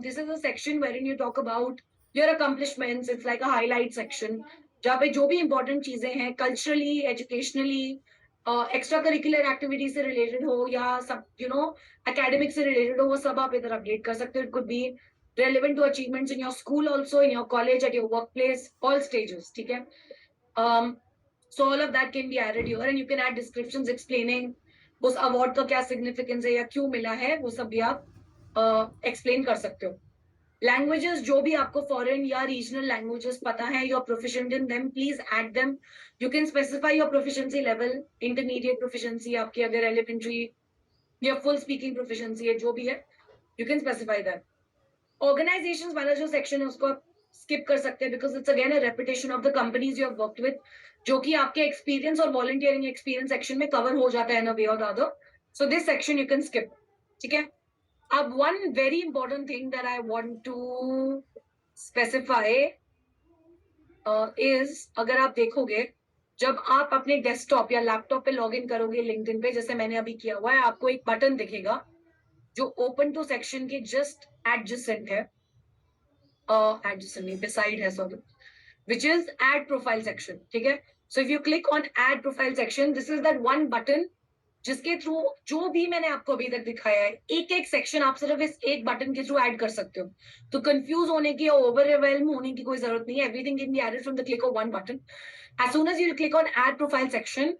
Speaker 1: this is a section wherein you talk about your accomplishments. It's like a highlight section जहाँ पे जो भी important चीजें हैं culturally, educationally, extra curricular activity से related हो या सब एकेडमिक से रिलेटेड हो, वो सब आप इधर अपडेट कर सकते हो. It could be relevant to achievements in your school also, in your college, at your workplace, all stages. ठीक है. So all of that can be added here and you can add descriptions explaining उस award का क्या significance है या क्यों मिला है, वो सब भी आप एक्सप्लेन कर सकते हो. लैंग्वेजेस जो भी आपको फॉरेन या रीजनल लैंग्वेजेस पता है, you are proficient in them, please add them. You can specify your proficiency level, intermediate proficiency आपकी, अगर एलिमेंट्री या फुल स्पीकिंग प्रोफिशिएंसी है, जो भी है, you can specify that. Organisations वाला जो सेक्शन है उसको आप स्किप कर सकते हैं because it's again a repetition of the companies you have worked with, जो कि आपके एक्सपीरियंस और वॉलंटियरिंग एक्सपीरियंस सेक्शन में कवर हो जाता है इन अ वे और the other. So this section you can skip. ठीक है. अब one very important thing that I want to specify is, अगर आप देखोगे जब आप अपने डेस्कटॉप या लैपटॉप पे लॉग इन करोगे लिंक्डइन पे, जैसे मैंने अभी किया हुआ है, आपको एक बटन दिखेगा जो ओपन टू सेक्शन के जस्ट एडजेसेंट है, एडजेसेंट नहीं, बिसाइड है, sorry, which is add profile section. ठीक है. So if you click on add profile section, this is that one button जिसके थ्रू जो भी मैंने आपको अभी तक दिखाया है, एक एक सेक्शन आप सिर्फ इस एक बटन के थ्रू ऐड कर सकते हो. तो कंफ्यूज होने की या ओवरवेल्म होने की कोई जरूरत नहीं है. Everything can be added from the click of one button. As soon as you click on add profile section,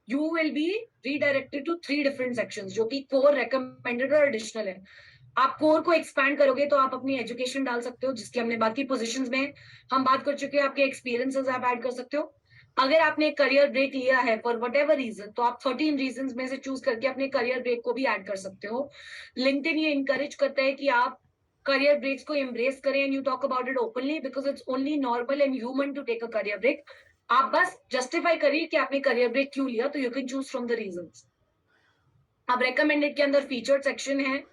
Speaker 1: you will be redirected to 3 different sections, जो कि कोर, रेकमेंडेड और एडिशनल है. आप कोर को एक्सपैंड करोगे तो आप अपनी एजुकेशन डाल सकते हो, जिसकी हमने बात की. पोजीशंस में हम बात कर चुके हैं, आपके एक्सपीरियंसेस आप ऐड कर सकते हो. अगर आपने करियर ब्रेक लिया है फॉर वट एवर रीजन, तो आप 13 रीजन में से चूज करके अपने करियर ब्रेक को भी ऐड कर सकते हो. लिंक्डइन ये इंकरेज करता है कि आप करियर ब्रेक्स को एम्ब्रेस करें and you talk about it openly, because it's only normal and human to take a career break. आप बस जस्टिफाई करिए कि आपने करियर ब्रेक क्यों लिया, तो you can choose from the reason. अब रेकमेंडेड के अंदर फीचर्ड सेक्शन है,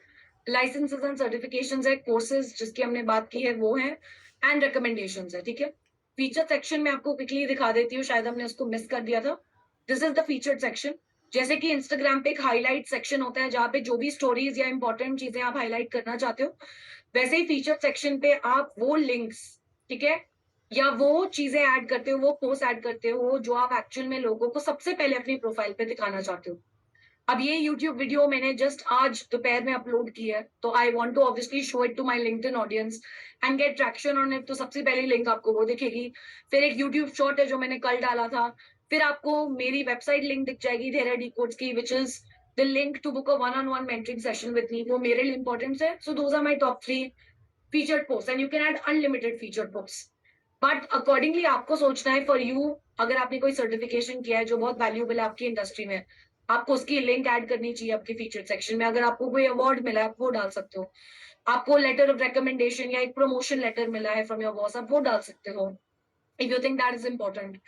Speaker 1: लाइसेंसेस एंड सर्टिफिकेशंस है, कोर्सेज जिसकी हमने बात की है वो है, एंड रिकमेंडेशंस है. ठीक है. फीचर सेक्शन में आपको क्विकली दिखा देती हूँ, शायद हमने उसको मिस कर दिया था. This is the featured section. जैसे कि इंस्टाग्राम पे एक हाईलाइट सेक्शन होता है जहाँ पे जो भी स्टोरीज या इंपॉर्टेंट चीजें आप हाईलाइट करना चाहते हो, वैसे ही फीचर सेक्शन पे आप वो लिंक्स, ठीक है, या वो चीजें ऐड करते हो, वो पोस्ट ऐड करते हो जो आप एक्चुअल में लोगों को सबसे पहले अपनी प्रोफाइल पे दिखाना चाहते हो। अब ये यूट्यूब वीडियो मैंने जस्ट आज दोपहर में अपलोड की है, तो I want to obviously show it to my LinkedIn audience and get traction on it. तो सबसे पहली लिंक आपको वो दिखेगी। फिर एक यूट्यूब शॉर्ट है जो मैंने कल डाला था। फिर आपको मेरी वेबसाइट लिंक दिख जाएगी धेरा डिकोड्स की, which is the link to book a one on one mentoring session with me. वो मेरे लिए इंपॉर्टेंट है। So those are my top 3 featured post and you can add unlimited featured post. But accordingly आपको सोचना है for you, अगर आपने कोई सर्टिफिकेशन किया है जो बहुत वैल्यूएबल है आपकी इंडस्ट्री में, आपको उसकी लिंक ऐड करनी चाहिए आपके फीचर सेक्शन में। अगर आपको कोई अवार्ड मिला है आप वो डाल सकते हो। आपको लेटर ऑफ रिकमेंडेशन या एक प्रमोशन लेटर मिला है फ्रॉम योर बॉस, आप वो डाल सकते हो if you think that is important.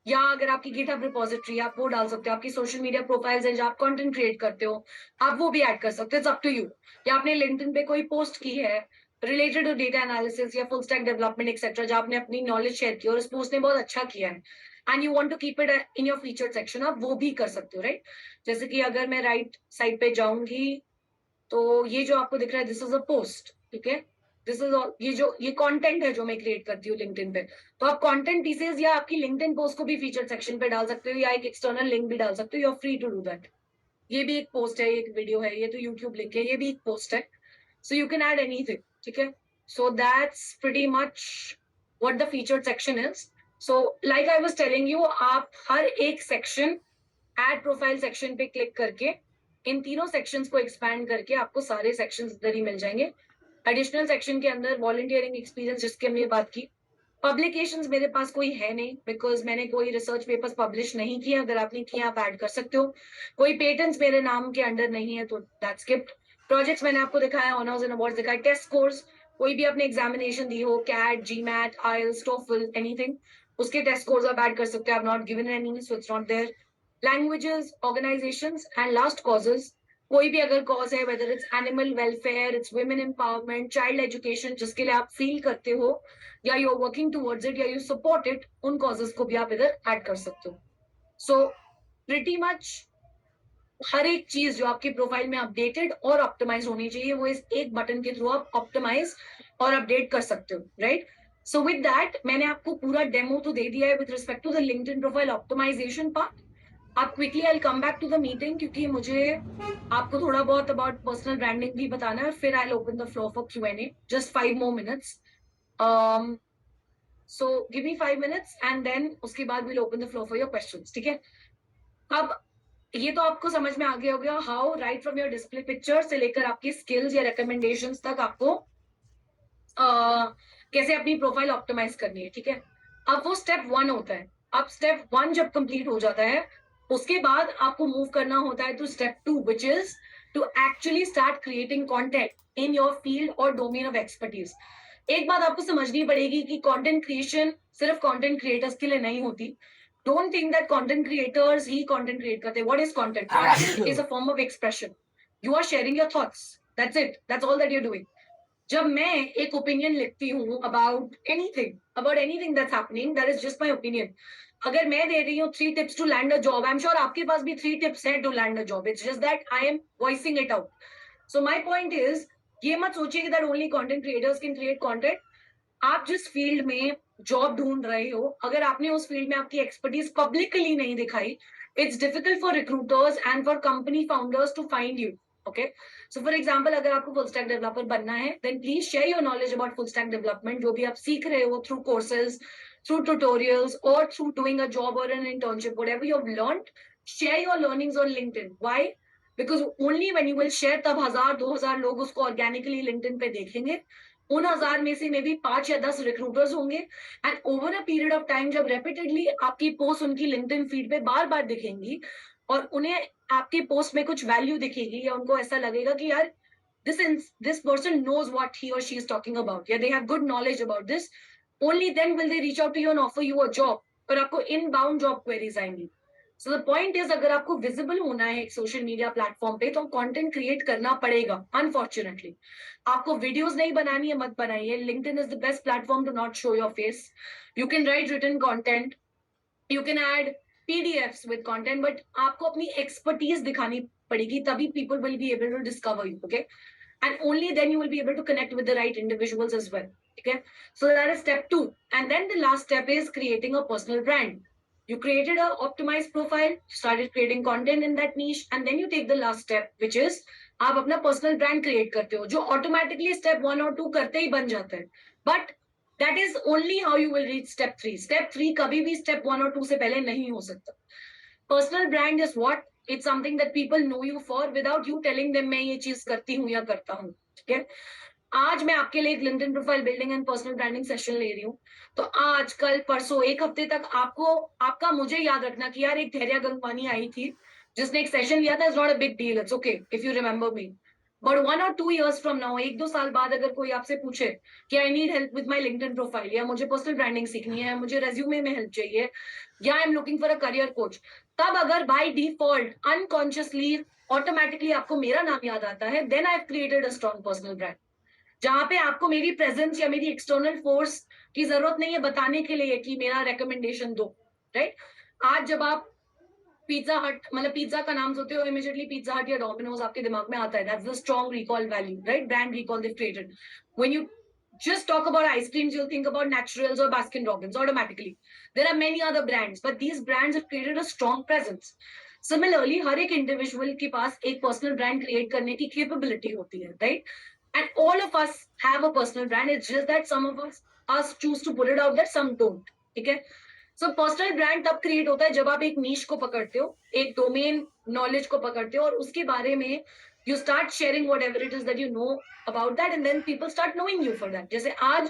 Speaker 1: या अगर आपकी गिटहब रिपोजिटरी आप वो डाल सकते हो। आपकी सोशल मीडिया प्रोफाइल्स है जहाँ आप कंटेंट क्रिएट करते हो, आप वो भी ऐड कर सकते हो। It's up to you. या आपने लिंक्डइन पे कोई पोस्ट की है रिलेटेड टू डेटा एनालिसिस या फुल स्टैक डेवलपमेंट एक्सेट्रा, जहाँ आपने अपनी नॉलेज शेयर की और उस पोस्ट ने बहुत अच्छा किया है and you want to keep it in your featured section, आप वो भी कर सकते हो, राइट। जैसे कि अगर मैं राइट साइड पे जाऊंगी तो ये जो आपको दिख रहा है दिस इज अ पोस्ट, ठीक है। दिस इज ये कंटेंट है जो मैं क्रिएट करती हूँ लिंक्डइन पे। तो आप कंटेंट पीसेज या आपकी लिंक्डइन पोस्ट को भी फीचर सेक्शन पे डाल सकते हो या एक एक्सटर्नल लिंक भी डाल सकते हो। You are free to do that. ये भी एक पोस्ट है, एक वीडियो है, ये तो यूट्यूब लिंक है, ये भी एक पोस्ट है। So you can add anything, ठीक है। So that's pretty much what the featured section is. So like I was telling you, आप हर एक सेक्शन ऐड प्रोफाइल सेक्शन पे क्लिक करके इन तीनों सेक्शंस को एक्सपैंड करके आपको सारे सेक्शंस इधर ही मिल जाएंगे। एडिशनल सेक्शन के अंदर वॉलंटियरिंग एक्सपीरियंस जिसकी हमने बात की, पब्लिकेशंस मेरे पास कोई है नहीं बिकॉज मैंने कोई रिसर्च पेपर्स पब्लिश नहीं किया। अगर आपने किया आप ऐड कर सकते हो। कोई पेटेंट्स मेरे नाम के अंडर नहीं है तो दैट्स स्किप्ड। प्रोजेक्ट्स मैंने आपको दिखाया, ऑनर्स एंड अवार्ड्स दिखाए। टेस्ट स्कोर्स, कोई भी आपने एग्जामिनेशन दी हो, CAT, GMAT, IELTS, TOEFL, anything, उसके टेस्ट स्कोर्स आप ऐड कर सकते हो। I have not given any so it's not there. Languages, organisations and last causes, कोई भी अगर कॉज है, whether it's animal welfare, it's women empowerment, child education, जिसके लिए आप फील करते हो या you are working towards it या यू सपोर्ट इट, उन कॉजेस को भी आप इधर ऐड कर सकते हो। सो प्रिटी मच हर एक चीज जो आपकी प्रोफाइल में अपडेटेड और ऑप्टिमाइज होनी चाहिए वो इस एक बटन के थ्रू आप ऑप्टिमाइज और अपडेट कर सकते हो, राइट। सो विद दैट मैंने आपको पूरा डेमो तो दे दिया है with respect to the LinkedIn profile optimization part. आप quickly I come back to the meeting क्योंकि मुझे आपको थोड़ा बहुत अबाउट पर्सनल ब्रांडिंग भी बताना है, फिर I open the floor for Q&A, just 5 more minutes. So give me 5 minutes and then उसके बाद will open the floor for your questions, ठीक है। अब ये तो आपको समझ में आ गया हो गया how right from your display picture से लेकर आपकी स्किल्स या रिकमेंडेशंस तक आपको कैसे अपनी प्रोफाइल ऑप्टिमाइज करनी है, ठीक है। अब वो स्टेप 1 होता है। अब स्टेप 1 जब कंप्लीट हो जाता है उसके बाद आपको मूव करना होता है to step 2 which is to actually start creating content in your field और डोमेन ऑफ एक्सपर्टीज। एक बात आपको समझनी पड़ेगी कि कंटेंट क्रिएशन सिर्फ कंटेंट क्रिएटर्स के लिए नहीं होती। Don't think that content creators ही कंटेंट क्रिएट करते हैं। What is content? Content is a form of expression. You are sharing your thoughts, that's it, that's all that you are doing. जब मैं एक ओपिनियन लिखती हूँ about anything that's happening, that is just my opinion. अगर मैं दे रही हूँ 3 tips to land a job, I am sure आपके पास भी 3 टिप्स हैं to land a job. It's just that I am voicing it out. So my point is, ये मत सोचिए कि that only content creators can create content. आप जिस फील्ड में जॉब ढूंढ रहे हो, अगर आपने उस फील्ड में आपकी एक्सपर्टीज पब्लिकली नहीं दिखाई, it's difficult for recruiters and for company founders to find you. Okay, so for example अगर आपको फुल स्टैक डेवलपर बनना है then please share your knowledge about full stack development, जो भी आप सीख रहे हो थ्रू कोर्सेज, थ्रू ट्यूटोरियल्स और थ्रू डूइंग अ जॉब और an internship, whatever you have learned, share your learnings on LinkedIn. Why? Because only when you will share तब 1000-2000 लोग उसको ऑर्गेनिकली लिंक्डइन पे देखेंगे। उन 1000 में से मे भी 5 या 10 रिक्रूटर्स होंगे and over a period of time जब रेपिटेडली आपकी पोस्ट उनकी लिंक्डइन फीड पे बार बार दिखेंगी और उन्हें आपके पोस्ट में कुछ वैल्यू दिखेगी या उनको ऐसा लगेगा कि यार this person knows what he or she is talking about, yeah, they have good knowledge about this, only then will they reach out to you and offer you a job और आपको inbound job queries आएंगी। सो the point is, अगर आपको visible होना है एक social media platform पे तो कंटेंट क्रिएट करना पड़ेगा। अनफॉर्चुनेटली आपको वीडियोस नहीं बनानी है, मत बनाइए। LinkedIn is the best platform to not show your face. You can write written content, you can add PDFs with content, but आपको अपनी expertise दिखानी पड़ेगी, तभी people will be able to discover you, okay? And only then you will be able to connect with the right individuals as well, okay? So that is step 2. And then the last step is creating a personal brand. You created a optimized profile, started creating content in that niche, and then you take the last step, which is आप अपना personal brand create करते हो, जो automatically step 1 और 2 करते ही बन जाता है. But that is only how you will reach step 3. Step 3 कभी भी step 1 और 2 से पहले नहीं हो सकता. Personal brand is what? It's something that people know you for without you telling them मैं ये चीज करती हूँ या करता हूँ. ठीक है? आज मैं आपके लिए एक LinkedIn profile building and personal branding session ले रही हूँ. तो आज कल परसों एक हफ्ते तक आपको आपका मुझे याद रखना कि यार एक धैर्या गंगवानी आई थी जिसने एक सेशन लिया था. It's not a big deal, it's okay if you remember me. But 1 or 2 years from now, 1-2 साल बाद अगर कोई आपसे पूछे कि I need help with my LinkedIn profile, या मुझे पर्सनल ब्रांडिंग सीखनी है, मुझे रेज्यूमे में हेल्प चाहिए, या आई am looking for a career coach, तब अगर बाय डिफॉल्ट अनकॉन्शियसली ऑटोमेटिकली आपको मेरा नाम याद आता है, then I have created a strong personal brand, जहां पे आपको मेरी प्रेजेंस या मेरी एक्सटर्नल फोर्स की जरूरत नहीं है बताने के लिए कि मेरा रिकमेंडेशन दो. राइट? आज जब आप पिज्जा हट, मतलब पिज्जा का नाम सोचते हो, इमीडिएटली पिज्जा हट या डोमिनोज आपके दिमाग में आता है. That's the strong recall value, right? Brand recall they created. When you just talk about ice creams, you'll think about Naturals or Baskin Robbins automatically. There are many other brands, but these brands have created a strong presence. Similarly, हर एक individual के पास एक personal brand create करने की capability होती है, right? And all of us have a personal brand. It's just that some of us choose to put it out there, some don't. ठीक है? So personal brand तब create होता है जब आप एक नीश को पकड़ते हो, एक डोमेन नॉलेज को पकड़ते हो, और उसके बारे में you start sharing whatever it is that you know about that, and then people start knowing you for that. जैसे आज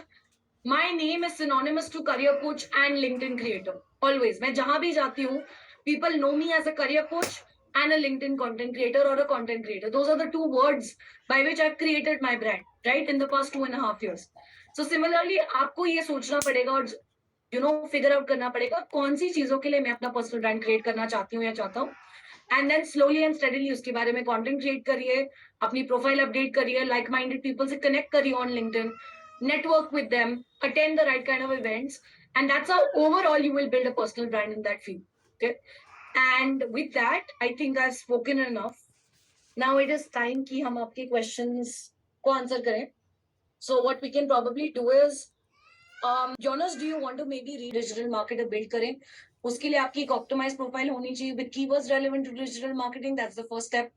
Speaker 1: my name is synonymous to career coach and LinkedIn creator. Always, मैं जहां भी जाती हूँ, people know me as a career coach and a LinkedIn content creator or a content creator. Those are the two words by which I've created my brand, right, in the past 2.5 years. So similarly, आपको ये सोचना पड़ेगा और figure out करना पड़ेगा कौन सी चीजों के लिए मैं अपना पर्सनल ब्रांड क्रिएट करना चाहती हूँ या चाहता हूँ. And then slowly and steadily उसके बारे में कंटेंट क्रिएट करिए, अपनी प्रोफाइल अपडेट करिए, लाइक माइंडेड पीपल से कनेक्ट करिए on LinkedIn, network with them, attend the right kind of events, and that's how overall you will build a personal brand in that field. Okay? And with that, I think I've spoken enough. Now it is time कि हम आपके questions को answer करें. So what we can probably do is, Jonas, do you want to maybe read digital marketer build करें? उसके लिए आपकी एक ऑप्टिमाइज प्रोफाइल होनी चाहिए with keywords relevant to digital marketing. That's the first step.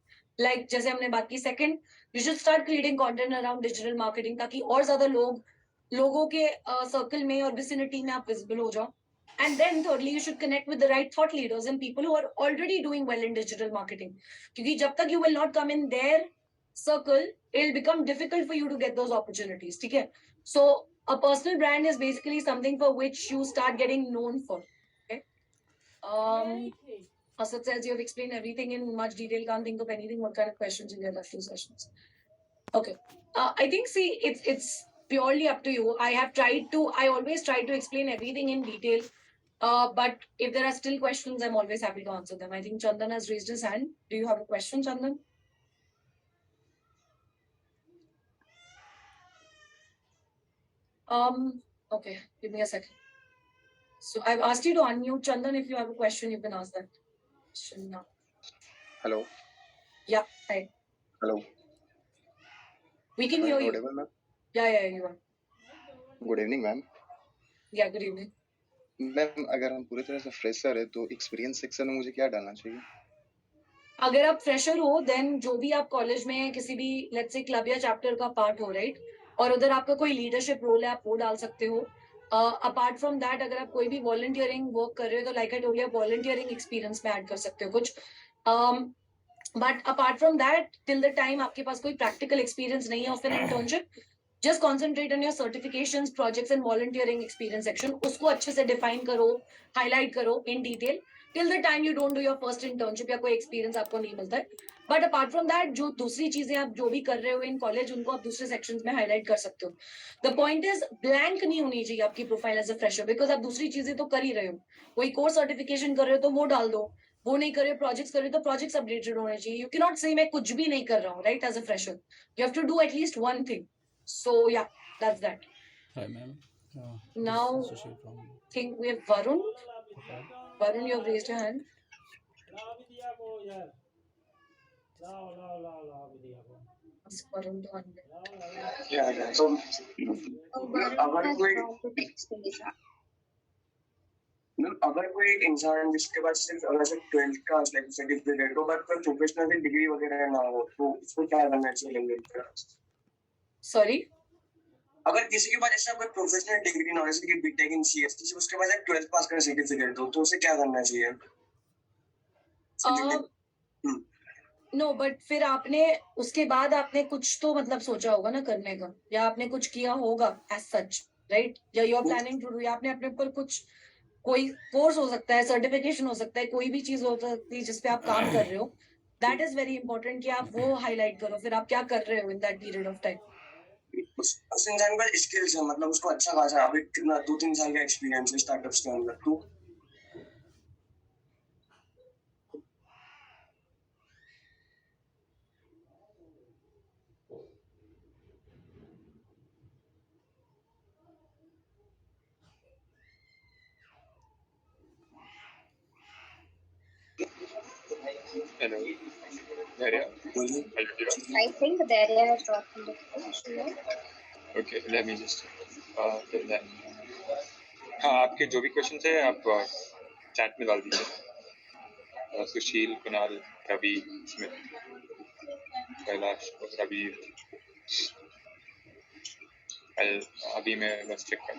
Speaker 1: Like जैसे हमने बात की. Second, you should start creating content around digital marketing ताकि और ज्यादा लोगों के सर्कल में और vicinity में आप visible हो जाओ. And then thirdly, you should connect with the right thought leaders and people who are already doing well in digital marketing. क्योंकि जब तक you will not come in their circle, it'll become difficult for you to get those opportunities. ठीक है? So a personal brand is basically something for which you start getting known for. Okay? Asad says you have explained everything in much detail. Can't think of anything. What kind of questions in your last two sessions? Okay. I think, see, it's purely up to you. I always try to explain everything in detail. But if there are still questions, I'm always happy to answer them. I think Chandan has raised his hand. Do you have a question, Chandan? Okay, give me a second. So I've asked you to unmute, Chandan. If you have a question, you can ask that question now.
Speaker 2: Hello.
Speaker 1: Yeah, hi.
Speaker 2: Hello.
Speaker 1: We can
Speaker 2: Am I
Speaker 1: hear you.
Speaker 2: audible, ma'am?
Speaker 1: Yeah, you are.
Speaker 2: Good evening, ma'am.
Speaker 1: Yeah, good evening.
Speaker 2: Ma'am अगर हम पूरी तरह से fresher है तो experience section में मुझे क्या डालना चाहिए?
Speaker 1: अगर आप फ्रेशर हो, देन जो भी आप कॉलेज में किसी भी लेट्स से क्लब या चैप्टर का पार्ट हो, राइट, और उधर आपका कोई लीडरशिप रोल है, आप वो डाल सकते हो. अपार्ट फ्रॉम दैट, अगर आप कोई भी वॉलंटियरिंग वर्क कर रहे हो तो like I told you, volunteering experience में ऐड कर सकते हो कुछ. But apart from that, till the time आपके पास कोई प्रैक्टिकल एक्सपीरियंस नहीं है of an internship, just concentrate on your certifications, projects and volunteering experience section. उसको अच्छे से डिफाइन करो, हाईलाइट करो in detail till the time you don't do your first internship या कोई एक्सपीरियंस आपको नहीं मिलता है. बट अपार्ट फ्रॉम दैट, जो दूसरी चीजें आप जो भी कर रहे हो इन कॉलेज, उनको आप दूसरे सेक्शंस में हाईलाइट कर सकते हो. द पॉइंट इज, ब्लैंक नहीं होनी चाहिए आपकी profile as a fresher, because आप दूसरी चीजें तो कर ही रहे हो. कोई कोर्स सर्टिफिकेशन कर रहे हो तो वो डाल दो, वो नहीं कर रहे हो, प्रोजेक्ट्स कर रहे हो तो प्रोजेक्ट्स अपडेटेड होने चाहिए. यू कैन नॉट से मैं कुछ भी नहीं कर रहा हूँ, right, as a fresher. You have to do at least one thing. So yeah, that's that.
Speaker 3: Hi, ma'am.
Speaker 1: Now,
Speaker 3: Sushil from
Speaker 1: think we have Varun.
Speaker 3: Bhopal.
Speaker 1: Varun, you have raised your hand. Ask Varun to unmute.
Speaker 3: Yeah. So अगर कोई अगर कोई एक इंसान जिसके पास सिर्फ अगर सिर्फ 12th का लाइक सर्टिफिकेट हो बट कोई प्रोफेशनल डिग्री वगैरह ना हो तो उसको क्या करना चाहिए?
Speaker 1: Sorry.
Speaker 3: अगर किसी के पास ऐसा कोई प्रोफेशनल डिग्री ना हो जैसे कि बीटेक इन सीएस किसी उसके पास एक 12th पास का सर्टिफिकेट हो तो उसे क्या करना चाहिए?
Speaker 1: नो बट फिर आपने उसके बाद आपने कुछ तो मतलब सोचा होगा ना करने का, या आपने कुछ किया होगा एज सच, राइट? या you are planning to do, या आपने अपने ऊपर कुछ कोई कोर्स हो सकता है, सर्टिफिकेशन हो सकता है, कोई भी चीज हो सकती है जिसपे आप काम कर रहे हो. दैट इज वेरी इंपॉर्टेंट कि आप वो हाईलाइट करो. फिर आप क्या कर रहे हो in that period of time.
Speaker 3: उस इंसान के पास स्किल्स है मतलब उसको अच्छा खासा अभी कितना 2-3 साल का एक्सपीरियंस है स्टार्टअप्स के अंदर तो
Speaker 4: Hello. Daria.
Speaker 3: बोलिए.
Speaker 4: Help you.
Speaker 5: I think Daria has dropped the question.
Speaker 4: Okay, let me just tell that. हाँ, आपके जो भी क्वेश्चन है आप चैट में डाल दीजिए. सुशील, कुणाल, रवि, स्मित, कैलाश और रवि. अभी मैं बस चेक कर